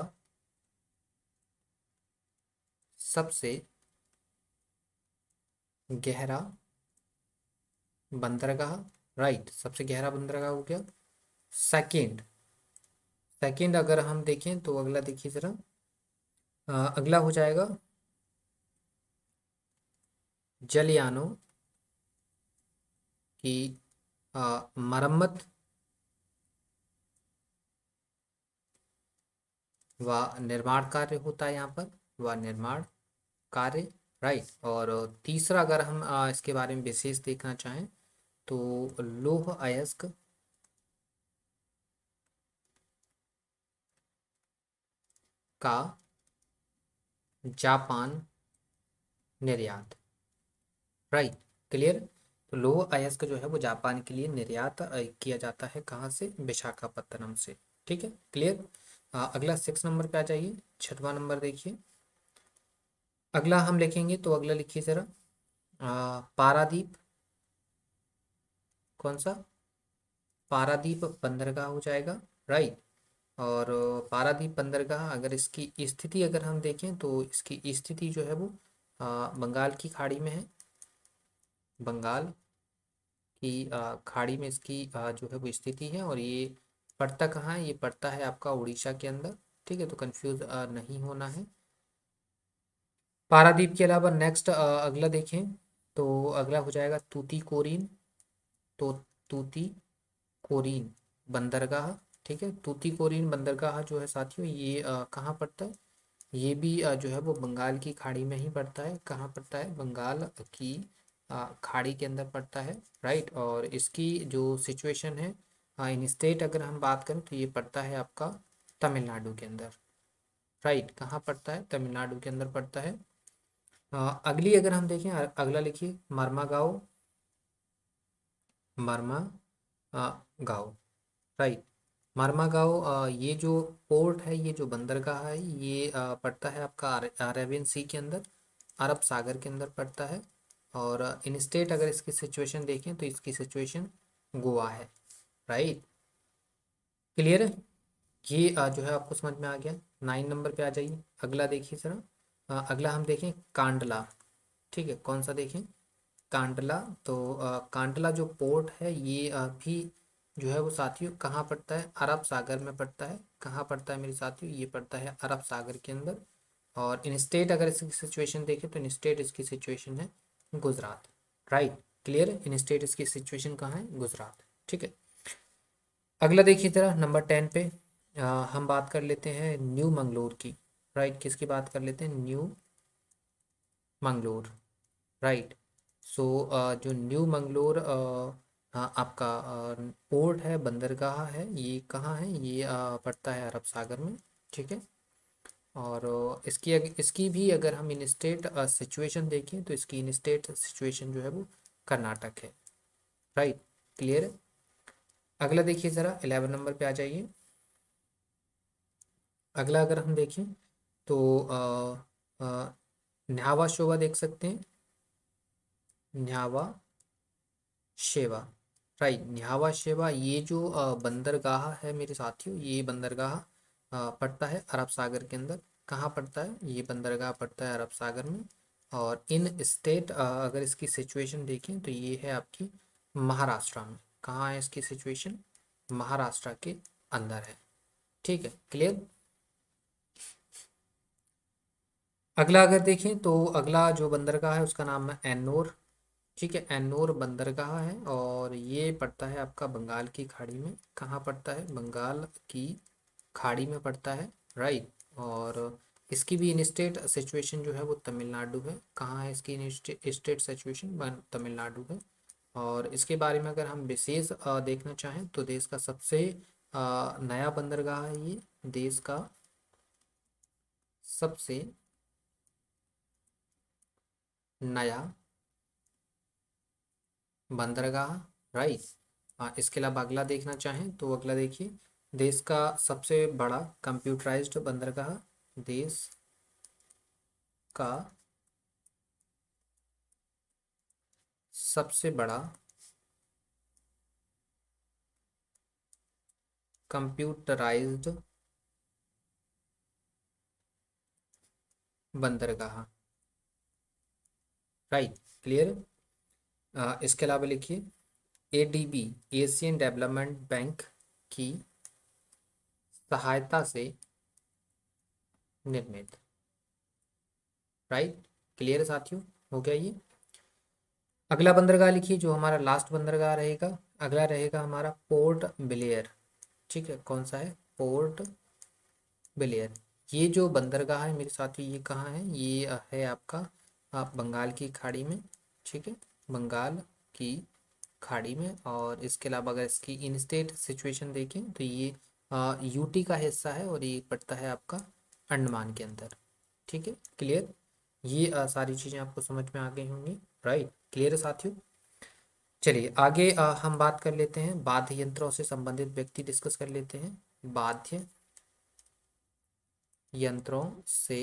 सबसे गहरा बंदरगाह। राइट, सबसे गहरा बंदरगाह हो गया। सेकंड सेकंड अगर हम देखें तो अगला देखिए जरा, अगला हो जाएगा जलयानों की मरम्मत व निर्माण कार्य होता है यहाँ पर, व निर्माण कार्य। राइट, और तीसरा अगर हम इसके बारे में विशेष देखना चाहें तो लौह अयस्क का जापान निर्यात। Right, clear. तो लौह अयस्क जो है वो जापान के लिए निर्यात किया जाता है, कहाँ से? विशाखापत्तनम से। ठीक है, क्लियर। अगला 6 नंबर पे आ जाइए, छठवां नंबर देखिए। अगला हम लिखेंगे तो अगला लिखिए जरा, पारादीप। कौन सा? पारादीप बंदरगाह हो जाएगा। राइट, और पारादीप बंदरगाह अगर इसकी स्थिति अगर हम देखें तो इसकी स्थिति जो है वो बंगाल की खाड़ी में है। बंगाल की खाड़ी में इसकी जो है वो स्थिति है। और ये पड़ता कहाँ है? ये पड़ता है आपका उड़ीसा के अंदर। ठीक है, तो कंफ्यूज नहीं होना है। पारादीप के अलावा नेक्स्ट अगला देखें तो अगला हो जाएगा तूतीकोरिन। तो तूती कोरीन बंदरगाह। ठीक है, तूतीकोरिन बंदरगाह जो है साथियों, ये कहाँ पड़ता है? ये भी जो है वो बंगाल की खाड़ी में ही पड़ता है। कहाँ पड़ता है? बंगाल की खाड़ी के अंदर पड़ता है। राइट, और इसकी जो सिचुएशन है इन स्टेट अगर हम बात करें तो ये पड़ता है आपका तमिलनाडु के अंदर। राइट, कहाँ पड़ता है? तमिलनाडु के अंदर पड़ता है। अगली अगर हम देखें, अगला लिखिए मरमागांव। मरमा गांव। राइट, मरमागांव, ये जो पोर्ट है, ये जो बंदरगाह है, ये पड़ता है आपका अरेबियन सी के अंदर, अरब सागर के अंदर पड़ता है। और इन स्टेट अगर इसकी सिचुएशन देखें तो इसकी सिचुएशन गोवा है। राइट, क्लियर है। ये जो है आपको समझ में आ गया। 9 नंबर पे आ जाइए, अगला देखिए जरा। अगला हम देखें कांडला। ठीक है, कौन सा देखें? कांडला। तो कांडला जो पोर्ट है ये भी जो है वो साथियों कहाँ पड़ता है? अरब सागर में पड़ता है। कहाँ पड़ता है मेरे साथियों? ये पड़ता है अरब सागर के अंदर। और इन स्टेट अगर इसकी सिचुएशन देखें तो इन स्टेट इसकी सिचुएशन है गुजरात। राइट, क्लियर है। इन स्टेट इसकी सिचुएशन कहाँ है? गुजरात। ठीक है, अगला देखिए जरा नंबर 10 पे हम बात कर लेते हैं न्यू मंगलोर की। राइट, किसकी बात कर लेते हैं? न्यू मंगलोर। राइट, सो जो न्यू मंगलोर आपका पोर्ट है, बंदरगाह है, ये कहाँ है? ये पड़ता है अरब सागर में। ठीक है, और इसकी भी अगर हम इन स्टेट सिचुएशन देखें तो इसकी इन स्टेट सिचुएशन जो है वो कर्नाटक है। राइट, क्लियर है। अगला देखिए ज़रा 11 नंबर पे आ जाइए। अगला अगर हम देखें तो न्हावा शोभा देख सकते हैं। न्हावा शेवा। राइट, न्हावा शेवा, ये जो बंदरगाह है मेरे साथियों, ये बंदरगाह पड़ता है अरब सागर के अंदर। कहाँ पड़ता है? ये बंदरगाह पड़ता है अरब सागर में। और इन स्टेट अगर इसकी सिचुएशन देखें तो ये है आपकी महाराष्ट्र में। कहाँ है इसकी सिचुएशन? महाराष्ट्र के अंदर है। ठीक है, क्लियर। अगला अगर देखें तो अगला जो बंदरगाह है उसका नाम है एन्नोर। ठीक है, एन्नोर बंदरगाह है और ये पड़ता है आपका बंगाल की खाड़ी में। कहाँ पड़ता है? बंगाल की खाड़ी में पड़ता है। राइट, और इसकी भी इन स्टेट सिचुएशन जो है वो तमिलनाडु है। कहाँ है इसकी इन स्टेट सिचुएशन? तमिलनाडु है। और इसके बारे में अगर हम विशेष देखना चाहें तो देश का सबसे नया बंदरगाह है ये, देश का सबसे नया बंदरगाह, राइट। इसके अलावा अगला देखना चाहें तो अगला देखिए, देश का सबसे बड़ा कंप्यूटराइज्ड बंदरगाह, देश का सबसे बड़ा कंप्यूटराइज्ड बंदरगाह, राइट, क्लियर। इसके अलावा लिखिए, एडीबी, एशियन डेवलपमेंट बैंक की सहायता से निर्मित, राइट, क्लियर साथियों, हो गया ये। अगला बंदरगाह लिखिए जो हमारा लास्ट बंदरगाह रहेगा, अगला रहेगा हमारा पोर्ट ब्लेयर, ठीक है, कौन सा है, पोर्ट ब्लेयर। ये जो बंदरगाह है मेरे साथियों, ये कहाँ है, ये है आपका बंगाल की खाड़ी में, ठीक है, बंगाल की खाड़ी में। और इसके अलावा अगर इसकी इन स्टेट सिचुएशन देखें तो ये यूटी का हिस्सा है और ये पड़ता है आपका अंडमान के अंदर, ठीक है, क्लियर। ये सारी चीज़ें आपको समझ में आ गई होंगी, राइट, क्लियर है साथियों। चलिए आगे हम बात कर लेते हैं, वाद्य यंत्रों से संबंधित व्यक्ति डिस्कस कर लेते हैं, वाद्य यंत्रों से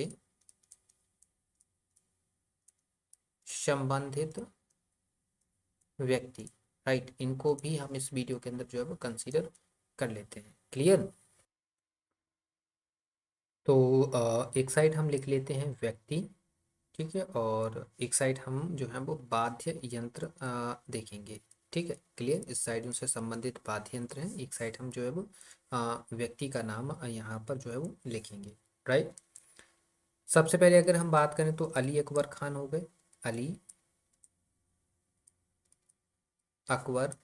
संबंधित व्यक्ति, राइट, इनको भी हम इस वीडियो के अंदर जो है वो कंसीडर कर लेते हैं, क्लियर। तो एक साइड हम लिख लेते हैं व्यक्ति, ठीक है, और एक साइड हम जो है वो वाद्य यंत्र देखेंगे, ठीक है, क्लियर। इस साइड उनसे संबंधित वाद्य यंत्र हैं, एक साइड हम जो है वो व्यक्ति का नाम यहाँ पर जो है वो लिखेंगे, राइट। सबसे पहले अगर हम बात करें तो अली अकबर खान हो गए, अली अकबर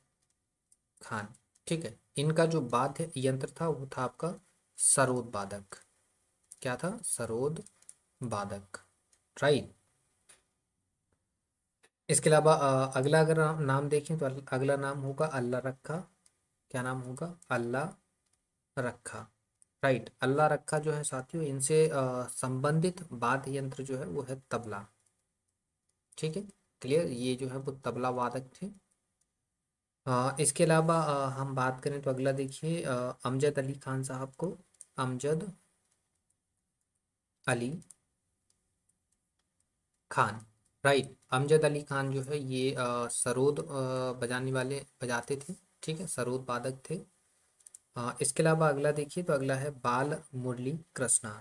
खान, ठीक है। इनका जो वाद्य यंत्र था वो था आपका सरोद वादक, क्या था, सरोद वादक, राइट। इसके अलावा अगला अगर नाम देखें तो अगला नाम होगा अल्लाह रखा, क्या नाम होगा, अल्लाह रखा, राइट। अल्लाह रखा जो है साथियों, इनसे संबंधित वाद्य यंत्र जो है वो है तबला, ठीक है, क्लियर। ये जो है वो तबला वादक थे। इसके अलावा हम बात करें तो अगला देखिए, अमजद अली खान साहब को, अमजद अली खान, राइट। अमजद अली खान जो है ये सरोद बजाने वाले बजाते थे, ठीक है, सरोद वादक थे। इसके अलावा अगला देखिए तो अगला है बाल मुरली कृष्णा,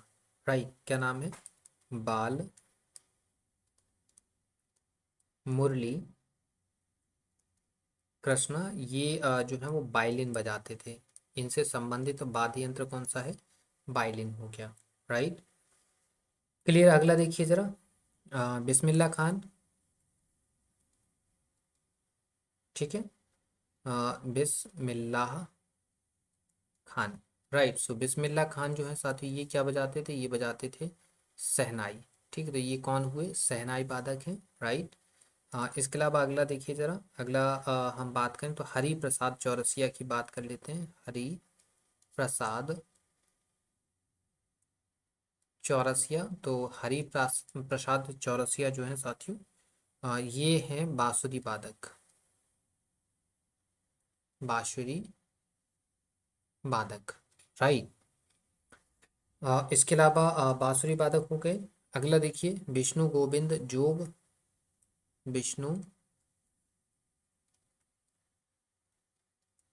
राइट, क्या नाम है, बाल मुरली कृष्णा। ये जो है वो वायलिन बजाते थे, इनसे संबंधित वाद्य यंत्र कौन सा है, वायलिन हो गया, राइट, क्लियर। अगला देखिए जरा, बिस्मिल्लाह खान, ठीक है, बिस्मिल्लाह खान, राइट। सो बिस्मिल्लाह खान जो है साथी, ये क्या बजाते थे, ये बजाते थे शहनाई, ठीक है, तो ये कौन हुए, शहनाई वादक हैं, राइट। इसके अलावा अगला देखिए जरा, अगला हम बात करें तो हरि प्रसाद चौरसिया की बात कर लेते हैं, हरि प्रसाद चौरसिया। तो प्रसाद चौरसिया जो है साथियों, ये हैं बांसुरी वादक, बांसुरी वादक, राइट। इसके अलावा बांसुरी वादक हो गए। अगला देखिए, विष्णु गोविंद जोग, विष्णु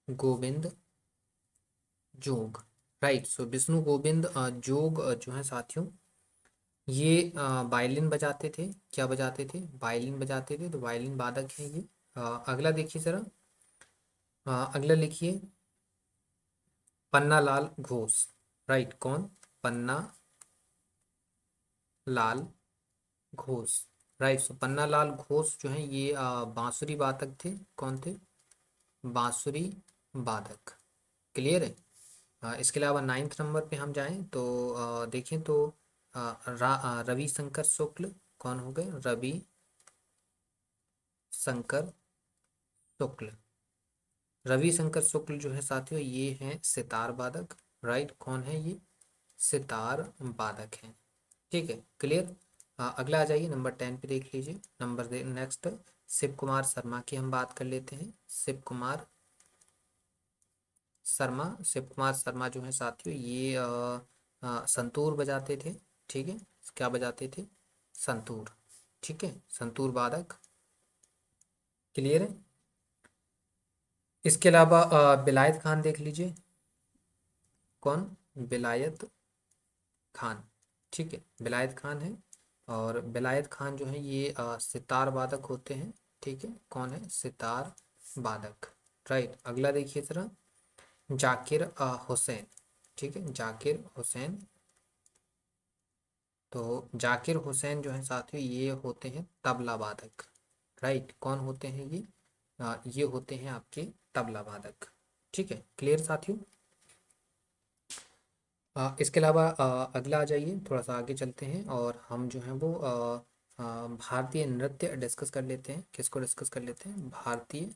गोविंद जोग, राइट। सो विष्णु गोविंद जोग जो है साथियों, ये वायलिन बजाते थे, क्या बजाते थे, वायलिन बजाते थे, तो वायलिन वादक हैं ये। अगला देखिए जरा, अगला लिखिए पन्ना लाल घोष, राइट, कौन, पन्ना लाल घोष, राइट। सो पन्ना लाल घोष जो है ये बांसुरी वादक थे, कौन थे, बांसुरी वादक, क्लियर है। इसके अलावा नाइन्थ नंबर पे हम जाएं तो देखें तो रविशंकर शुक्ल कौन हो गए, रवि शंकर शुक्ल। रविशंकर शुक्ल जो है साथियों ये हैं सितार वादक। राइट, कौन है ये? सितार वादक हैं। ठीक है, क्लियर। अगला आ जाइए, नंबर 10 पे देख लीजिए। नंबर दे नेक्स्ट शिव कुमार शर्मा की हम बात कर लेते हैं। शिव कुमार शर्मा। शिव कुमार शर्मा जो है साथियों ये संतूर बजाते थे। ठीक है, क्या बजाते थे? संतूर। ठीक है, संतूर वादक। क्लियर है। इसके अलावा बिलायत खान देख लीजिए। कौन? बिलायत खान। ठीक है, बिलायत खान है। और बिलायत खान जो है ये सितार वादक होते हैं। ठीक है, कौन है? सितार वादक। राइट, अगला देखिए जरा। जाकिर हुसैन। ठीक है, जाकिर हुसैन। तो जाकिर हुसैन जो है साथियों ये होते हैं तबला वादक। राइट, कौन होते हैं ये? ये होते हैं आपके तबला वादक। ठीक है, क्लियर साथियों। इसके अलावा अगला आ जाइए, थोड़ा सा आगे चलते हैं और हम जो है वो भारतीय नृत्य डिस्कस कर लेते हैं। किसको डिस्कस कर लेते हैं? भारतीय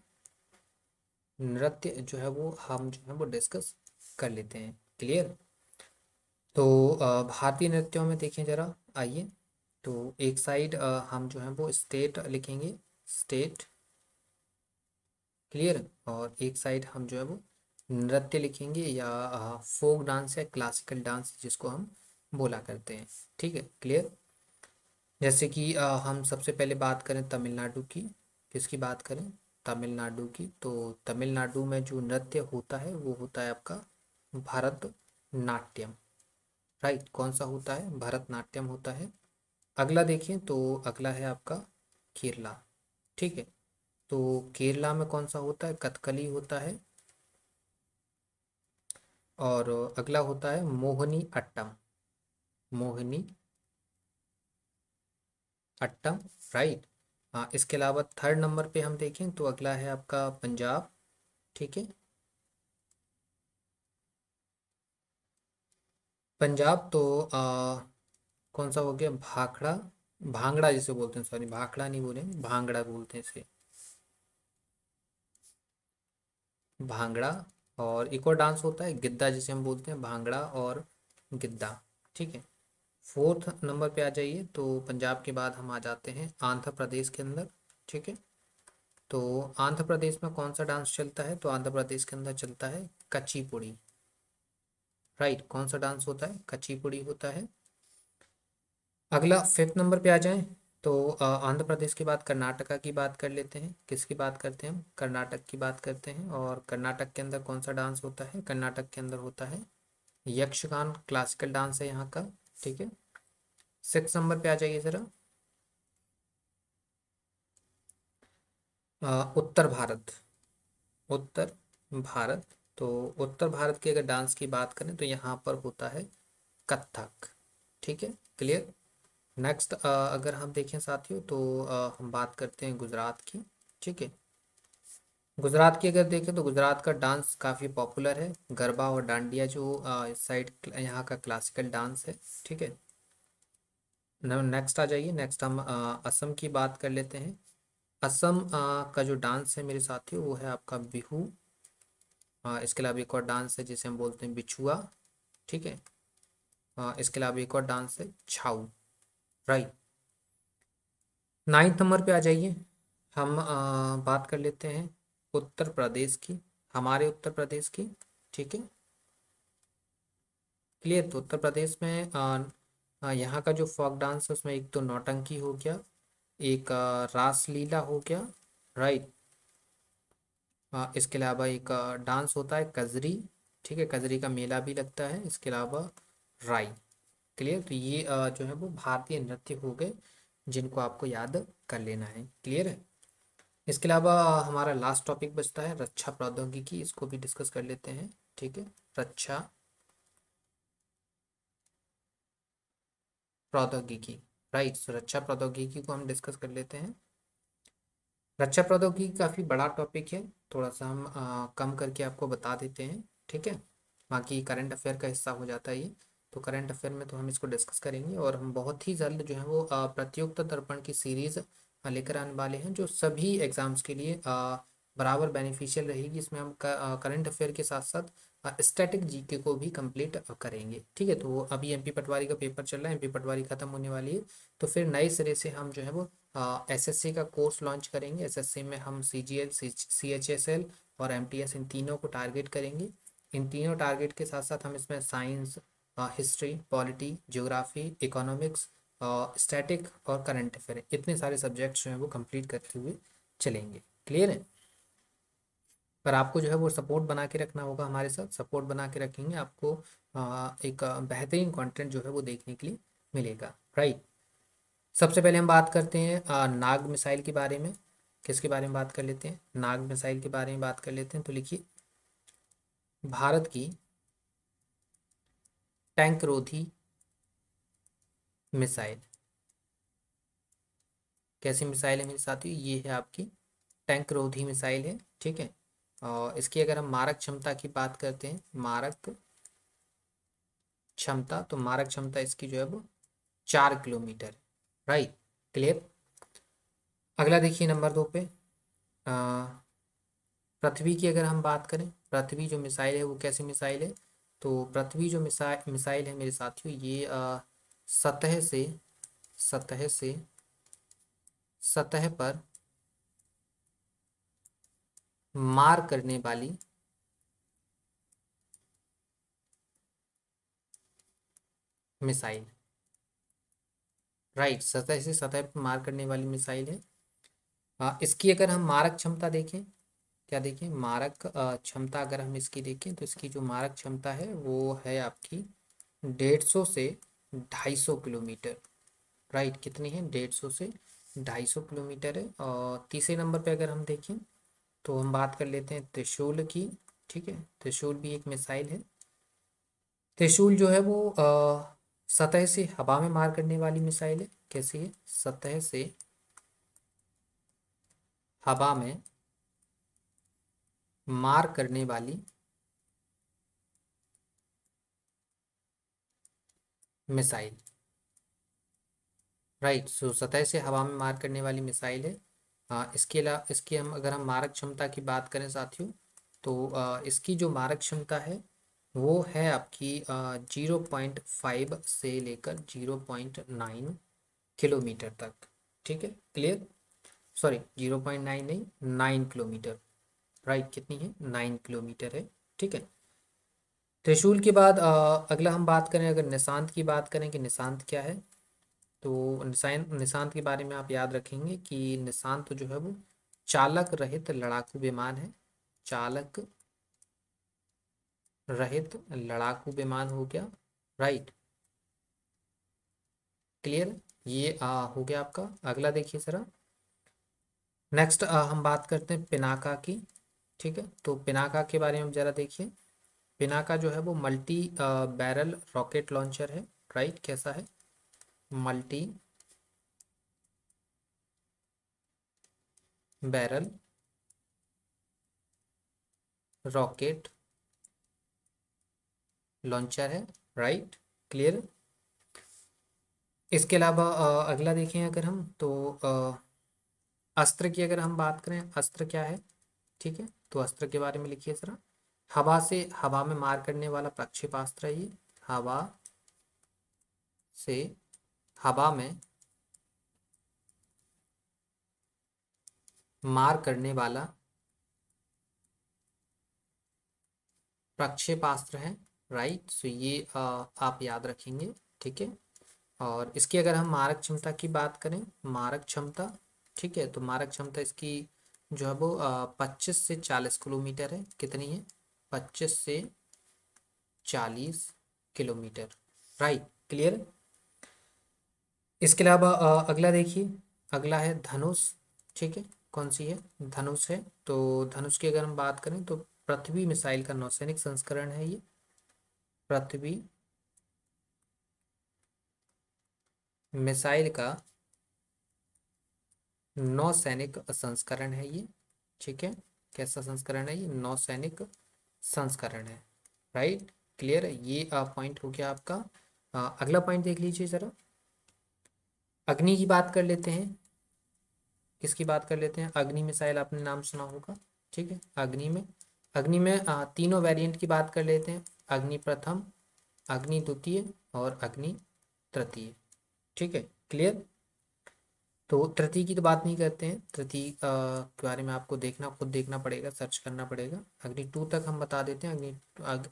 नृत्य जो है वो हम जो है वो डिस्कस कर लेते हैं। क्लियर। तो भारतीय नृत्यों में देखें जरा, आइए। तो एक साइड हम जो है वो स्टेट लिखेंगे, स्टेट। क्लियर। और एक साइड हम जो है वो नृत्य लिखेंगे या फोक डांस या क्लासिकल डांस जिसको हम बोला करते हैं। ठीक है, क्लियर। जैसे कि हम सबसे पहले बात करें तमिलनाडु की। किसकी बात करें? तमिलनाडु की। तो तमिलनाडु में जो नृत्य होता है वो होता है आपका भरतनाट्यम। राइट, कौन सा होता है? भरतनाट्यम होता है। अगला देखिए, तो अगला है आपका केरला। ठीक है, तो केरला में कौन सा होता है? कथकली होता है। और अगला होता है मोहिनी अट्टम। मोहिनी अट्टम। राइट। हाँ, इसके अलावा थर्ड नंबर पे हम देखें तो अगला है आपका पंजाब। ठीक है, पंजाब। तो कौन सा हो गया? भाखड़ा, भांगड़ा जिसे बोलते हैं, सॉरी भाखड़ा नहीं बोले, भांगड़ा बोलते हैं इसे, भांगड़ा। और एक और डांस होता है गिद्दा जिसे हम बोलते हैं, भांगड़ा और गिद्दा। ठीक है, फोर्थ नंबर पे आ जाइए। तो पंजाब के बाद हम आ जाते हैं आंध्र प्रदेश के अंदर। ठीक है, तो आंध्र प्रदेश में कौन सा डांस चलता है? तो आंध्र प्रदेश के अंदर चलता है कच्चीपुड़ी। राइट, कौन सा डांस होता है? कच्चीपुड़ी होता है। अगला फिफ्थ नंबर पे आ जाएं तो आंध्र प्रदेश के बाद कर्नाटका की बात कर लेते हैं। किसकी बात करते हैं हम? कर्नाटक की बात करते हैं। और कर्नाटक के अंदर कौन सा डांस होता है? कर्नाटक के अंदर होता है यक्षगान, क्लासिकल डांस है यहाँ का। ठीक है, सिक्स नंबर पे आ जाइए जरा। उत्तर भारत। उत्तर भारत। तो उत्तर भारत के अगर डांस की बात करें तो यहाँ पर होता है कथक। ठीक है, क्लियर। नेक्स्ट अगर हम देखें साथियों तो हम बात करते हैं गुजरात की। ठीक है, गुजरात की अगर देखें तो गुजरात का डांस काफ़ी पॉपुलर है। गरबा और डांडिया जो इस साइड यहाँ का क्लासिकल डांस है। ठीक है, नेक्स्ट आ जाइए। नेक्स्ट हम असम की बात कर लेते हैं। असम का जो डांस है मेरे साथियों वो है आपका बिहू। इसके अलावा एक और डांस है जिसे हम बोलते हैं बिछुआ। ठीक है, इसके अलावा एक और डांस है छाऊ। राइट, नाइन्थ नंबर पे आ जाइए। हम बात कर लेते हैं उत्तर प्रदेश की, हमारे उत्तर प्रदेश की। ठीक है, क्लियर। तो उत्तर प्रदेश में यहाँ का जो फोक डांस है उसमें एक तो नौटंकी हो गया, एक रासलीला हो गया। राइट, इसके अलावा एक डांस होता है कजरी। ठीक है, कजरी का मेला भी लगता है। इसके अलावा राई। क्लियर। तो ये जो है वो भारतीय नृत्य हो गए जिनको आपको याद कर लेना है। क्लियर है। इसके अलावा हमारा लास्ट टॉपिक बचता है रक्षा प्रौद्योगिकी, इसको भी डिस्कस कर लेते हैं। ठीक है, रक्षा प्रौद्योगिकी। राइट, तो रक्षा प्रौद्योगिकी को हम डिस्कस कर लेते हैं। रक्षा प्रौद्योगिकी काफ़ी बड़ा टॉपिक है, थोड़ा सा हम कम करके आपको बता देते हैं। ठीक है, बाकी करंट अफेयर का हिस्सा हो जाता है ये। तो करंट अफेयर में तो हम इसको डिस्कस करेंगे और हम बहुत ही जल्द जो है वो प्रतियोगिता दर्पण की सीरीज लेकर आने वाले हैं जो सभी एग्जाम्स के लिए बराबर बेनिफिशियल रहेगी। इसमें हम करंट अफेयर के साथ साथ स्टैटिक जीके को भी कंप्लीट करेंगे। ठीक है, तो अभी एमपी पटवारी का पेपर चल रहा है, एमपी पटवारी खत्म होने वाली है, तो फिर नए सिरे से हम जो है वो एसएससी का कोर्स लॉन्च करेंगे। एसएससी में हम सीजीएल, सीएचएसएल और एमटीएस, इन तीनों को टारगेट करेंगे। इन तीनों टारगेट के साथ साथ हम इसमें science, history, polity, geography, economics, static और करंट अफेयर, इतने सारे सब्जेक्ट्स जो हैं वो कंप्लीट करते हुए चलेंगे। क्लियर है? पर आपको जो है वो सपोर्ट बना के रखना होगा, हमारे साथ सपोर्ट बना के रखेंगे, आपको एक बेहतरीन कंटेंट जो है वो देखने के लिए मिलेगा। राइट, सबसे पहले हम बात करते हैं नाग मिसाइल के बारे में। किसके बारे में बात कर लेते हैं? नाग मिसाइल के बारे में बात कर लेते हैं। तो लिखिए, भारत की टैंक रोधी मिसाइल। कैसी मिसाइल है मेरे साथियों? ये है आपकी टैंक रोधी मिसाइल है। ठीक है, और इसकी अगर हम मारक क्षमता की बात करते हैं, मारक क्षमता, तो मारक क्षमता इसकी जो है वो 4 किलोमीटर। Right, clear. अगला देखिए नंबर 2 पे, पृथ्वी की अगर हम बात करें, पृथ्वी जो मिसाइल है वो कैसी मिसाइल है? तो पृथ्वी जो मिसाइल मिसाइल है मेरे साथियों, ये सतह से सतह से सतह पर मार करने वाली मिसाइल। राइट, सतह से सतह पर मार करने वाली मिसाइल है। इसकी अगर हम मारक क्षमता देखें, क्या देखें, मारक क्षमता अगर हम इसकी देखें, तो इसकी जो मारक क्षमता है वो है आपकी 150 से 250 किलोमीटर। राइट, कितनी है? 150 से 250 किलोमीटर है। और तीसरे नंबर पे अगर हम देखें, तो हम बात कर लेते हैं त्रिशूल की। ठीक है, त्रिशूल भी एक मिसाइल है। त्रिशूल जो है वो सतह से हवा में मार करने वाली मिसाइल है। कैसी है? सतह से हवा में मार करने वाली मिसाइल। राइट, सो सतह से हवा में मार करने वाली मिसाइल है। इसके अलावा इसकी हम अगर हम मारक क्षमता की बात करें साथियों, तो इसकी जो मारक क्षमता है वो है आपकी 0.5 से लेकर 0.9 किलोमीटर तक। ठीक है, क्लियर। सॉरी, 0.9 नहीं, 9 किलोमीटर। राइट, कितनी है? 9 किलोमीटर है। ठीक है, त्रिशूल के बाद अगला हम बात करें, अगर निशांत की बात करें कि निशांत क्या है, तो निशांत के बारे में आप याद रखेंगे कि निशांत जो है वो चालक रहित लड़ाकू विमान है। चालक रहित लड़ाकू विमान हो गया। Right, clear. ये हो गया आपका। अगला देखिए जरा, नेक्स्ट हम बात करते हैं पिनाका की। ठीक है, तो पिनाका के बारे में जरा देखिए। पिनाका जो है वो मल्टी बैरल रॉकेट लॉन्चर है। राइट, कैसा है? मल्टी बैरल रॉकेट लॉन्चर है। Right, clear. इसके अलावा अगला देखें अगर हम, तो अस्त्र की अगर हम बात करें, अस्त्र क्या है? ठीक है, तो अस्त्र के बारे में लिखिए जरा। हवा में मार करने वाला प्रक्षेपास्त्र है ये। हवा से हवा में मार करने वाला प्रक्षेपास्त्र है। राइट, सो ये आप याद रखेंगे। ठीक है, और इसकी अगर हम मारक क्षमता की बात करें, मारक क्षमता, ठीक है, तो मारक क्षमता इसकी जो है वो 25 से 40 किलोमीटर है। कितनी है? 25 से 40 किलोमीटर। Right, clear. इसके अलावा अगला देखिए, अगला है धनुष। ठीक है, कौन सी है? धनुष है। तो धनुष की अगर हम बात करें, तो पृथ्वी मिसाइल का नौसैनिक संस्करण है ये। पृथ्वी मिसाइल का नौसैनिक संस्करण है ये। ठीक है, कैसा संस्करण है ये? नौसैनिक संस्करण है। राइट, क्लियर है। ये पॉइंट हो गया आपका। अगला पॉइंट देख लीजिए जरा, अग्नि की बात कर लेते हैं। किसकी बात कर लेते हैं? अग्नि मिसाइल आपने नाम सुना होगा। ठीक है। अग्नि में तीनों वेरिएंट की बात कर लेते हैं, अग्नि प्रथम, अग्नि द्वितीय और अग्नि तृतीय। ठीक है, क्लियर। तो तृतीय की तो बात नहीं करते हैं, तृतीय के बारे में आपको खुद देखना पड़ेगा, सर्च करना पड़ेगा। अग्नि टू तक हम बता देते हैं।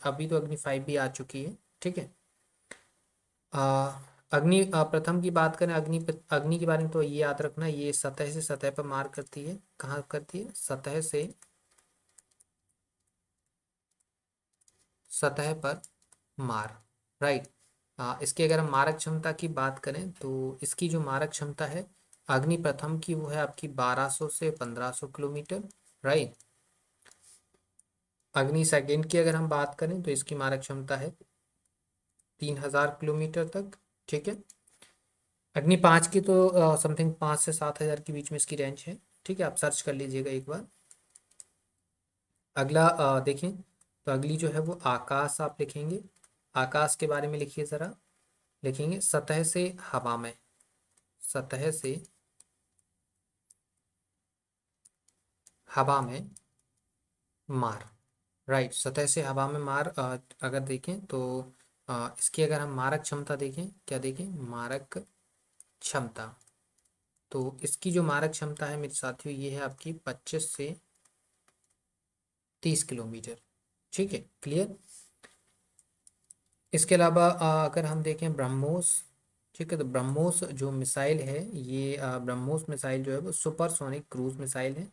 अभी तो अग्नि फाइव भी आ चुकी है। ठीक है। अ, अग्नि प्रथम की बात करें, अग्नि के बारे में तो ये याद रखना, ये सतह से सतह पर मार करती है। कहाँ करती है? सतह से सतह पर मार, राइट। इसकी अगर हम मारक क्षमता की बात करें तो इसकी जो मारक क्षमता है अग्नि प्रथम की, वो है आपकी 1200 से 1500 किलोमीटर, राइट। अग्नि सेकेंड की अगर हम बात करें तो इसकी मारक क्षमता है 3000 किलोमीटर तक। ठीक है। अग्नि पाँच की तो समथिंग 5 से 7 हजार के बीच में इसकी रेंज है। ठीक है, आप सर्च कर लीजिएगा एक बार। अगला देखें तो अगली जो है वो आकाश आप लिखेंगे। आकाश के बारे में लिखिए ज़रा। लिखेंगे सतह से हवा में, सतह से हवा में मार, राइट। सतह से हवा में मार अगर देखें तो इसकी अगर हम मारक क्षमता देखें, क्या देखें? मारक क्षमता। तो इसकी जो मारक क्षमता है मेरे साथियों, ये है आपकी 25 से 30 किलोमीटर। ठीक है, क्लियर। इसके अलावा अगर हम देखें ब्रह्मोस, ठीक है, तो ब्रह्मोस जो मिसाइल है, ये ब्रह्मोस मिसाइल जो है वो सुपरसोनिक क्रूज मिसाइल है।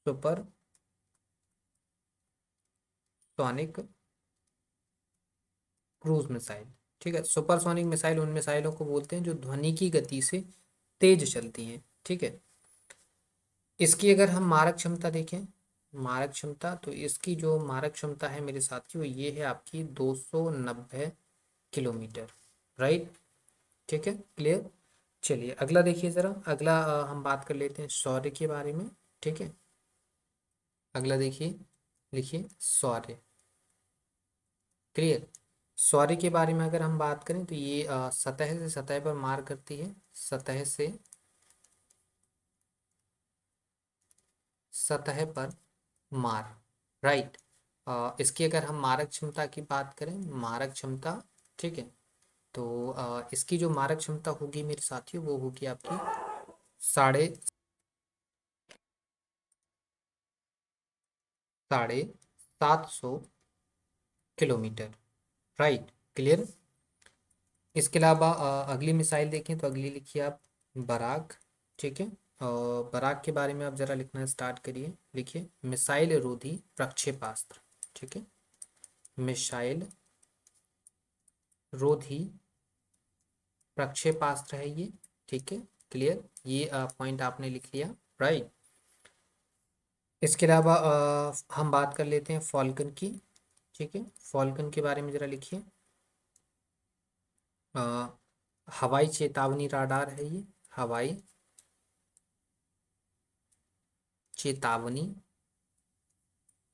Super sonic cruise missile. ठीक है, सुपरसोनिक मिसाइल उन मिसाइलों को बोलते हैं जो ध्वनि की गति से तेज चलती हैं। ठीक है। इसकी अगर हम मारक क्षमता देखें, मारक क्षमता, तो इसकी जो मारक क्षमता है मेरे साथियों, ये है आपकी 290 किलोमीटर, राइट। ठीक है, क्लियर। चलिए अगला देखिए ज़रा। अगला हम बात कर लेते हैं शौर्य के बारे में। ठीक है, अगला देखिए, लिखिए शौर्य, क्लियर। शौर्य के बारे में अगर हम बात करें तो ये सतह से सतह पर मार करती है, सतह से सतह पर मार, राइट। इसकी अगर हम मारक क्षमता की बात करें, मारक क्षमता, ठीक है, तो इसकी जो मारक क्षमता होगी मेरे साथियों, वो होगी आपकी साढ़े साढ़े 700 किलोमीटर, राइट, क्लियर। इसके अलावा अगली मिसाइल देखें तो अगली लिखिए आप बराक। ठीक है, और बराक के बारे में आप ज़रा लिखना स्टार्ट करिए। लिखिए मिसाइल रोधी प्रक्षेपास्त्र। ठीक है, मिसाइल रोधी प्रक्षेपास्त्र है ये। ठीक है, क्लियर। ये पॉइंट आपने लिख लिया, राइट। इसके अलावा हम बात कर लेते हैं फॉल्कन की। ठीक है, फॉल्कन के बारे में ज़रा लिखिए। अ, हवाई चेतावनी राडार है ये, हवाई चेतावनी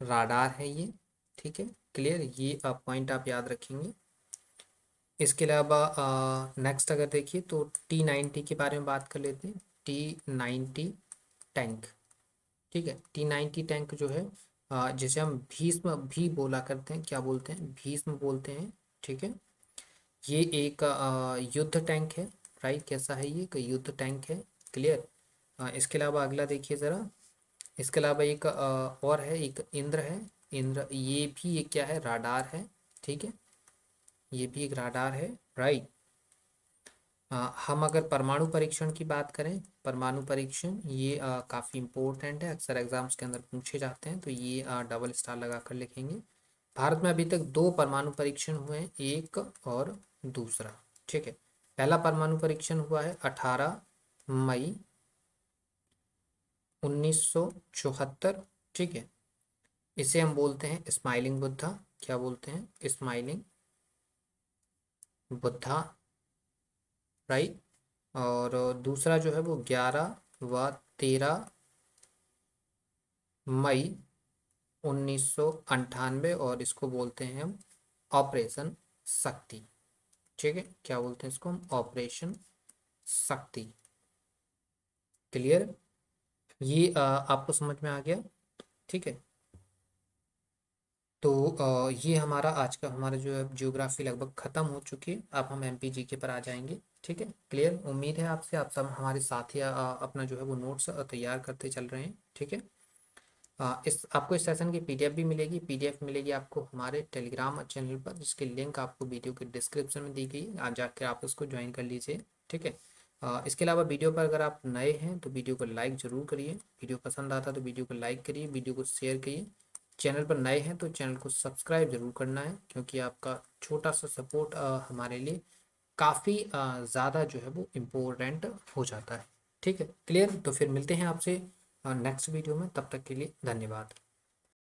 राडार है ये। ठीक है, क्लियर। ये पॉइंट आप याद रखेंगे। इसके अलावा नेक्स्ट अगर देखिए तो T90 के बारे में बात कर लेते हैं। T90 tank. ठीक है, T90 टैंक जो है जिसे हम भीष्म भी बोला करते हैं, क्या बोलते हैं? भीष्म बोलते हैं। ठीक है, ये एक युद्ध टैंक है, राइट। कैसा है ये? एक युद्ध टैंक है, क्लियर। इसके अलावा अगला देखिए ज़रा। इसके अलावा एक और है, एक इंद्र है। इंद्र, ये भी एक क्या है? राडार है। ठीक है, ये भी एक राडार है, राइट। हम अगर परमाणु परीक्षण की बात करें, परमाणु परीक्षण ये काफ़ी इम्पोर्टेंट है, अक्सर एग्जाम्स के अंदर पूछे जाते हैं, तो ये डबल स्टार लगा कर लिखेंगे। भारत में अभी तक दो परमाणु परीक्षण हुए हैं, एक और दूसरा। ठीक है, पहला परमाणु परीक्षण हुआ है 18 मई 1974। ठीक है, इसे हम बोलते हैं स्माइलिंग बुद्धा। क्या बोलते हैं? Smiling Buddha, right. और दूसरा जो है वो 11 व 13 मई 1998, और इसको बोलते हैं हम ऑपरेशन शक्ति। ठीक है, क्या बोलते हैं इसको हम? ऑपरेशन शक्ति, क्लियर। ये आपको समझ में आ गया? ठीक है। तो ये हमारा आज का हमारा जो है ज्योग्राफी लगभग ख़त्म हो चुकी है। अब हम एमपी जीके पर आ जाएंगे। ठीक है, क्लियर? उम्मीद है आपसे आप सब हमारे साथ ही अपना जो है वो नोट्स तैयार करते चल रहे हैं। ठीक है। इस आपको इस सेशन की पीडीएफ भी मिलेगी। पीडीएफ मिलेगी आपको हमारे टेलीग्राम चैनल पर, जिसकी लिंक आपको वीडियो के डिस्क्रिप्शन में दी गई है। आज जाकर आप उसको ज्वाइन कर लीजिए। ठीक है। इसके अलावा वीडियो पर अगर आप नए हैं तो वीडियो को लाइक ज़रूर करिए। वीडियो पसंद आता तो वीडियो को लाइक करिए, वीडियो को शेयर करिए। चैनल पर नए हैं तो चैनल को सब्सक्राइब जरूर करना है, क्योंकि आपका छोटा सा सपोर्ट हमारे लिए काफ़ी ज़्यादा जो है वो इम्पोर्टेंट हो जाता है। ठीक है, क्लियर? तो फिर मिलते हैं आपसे नेक्स्ट वीडियो में। तब तक के लिए धन्यवाद।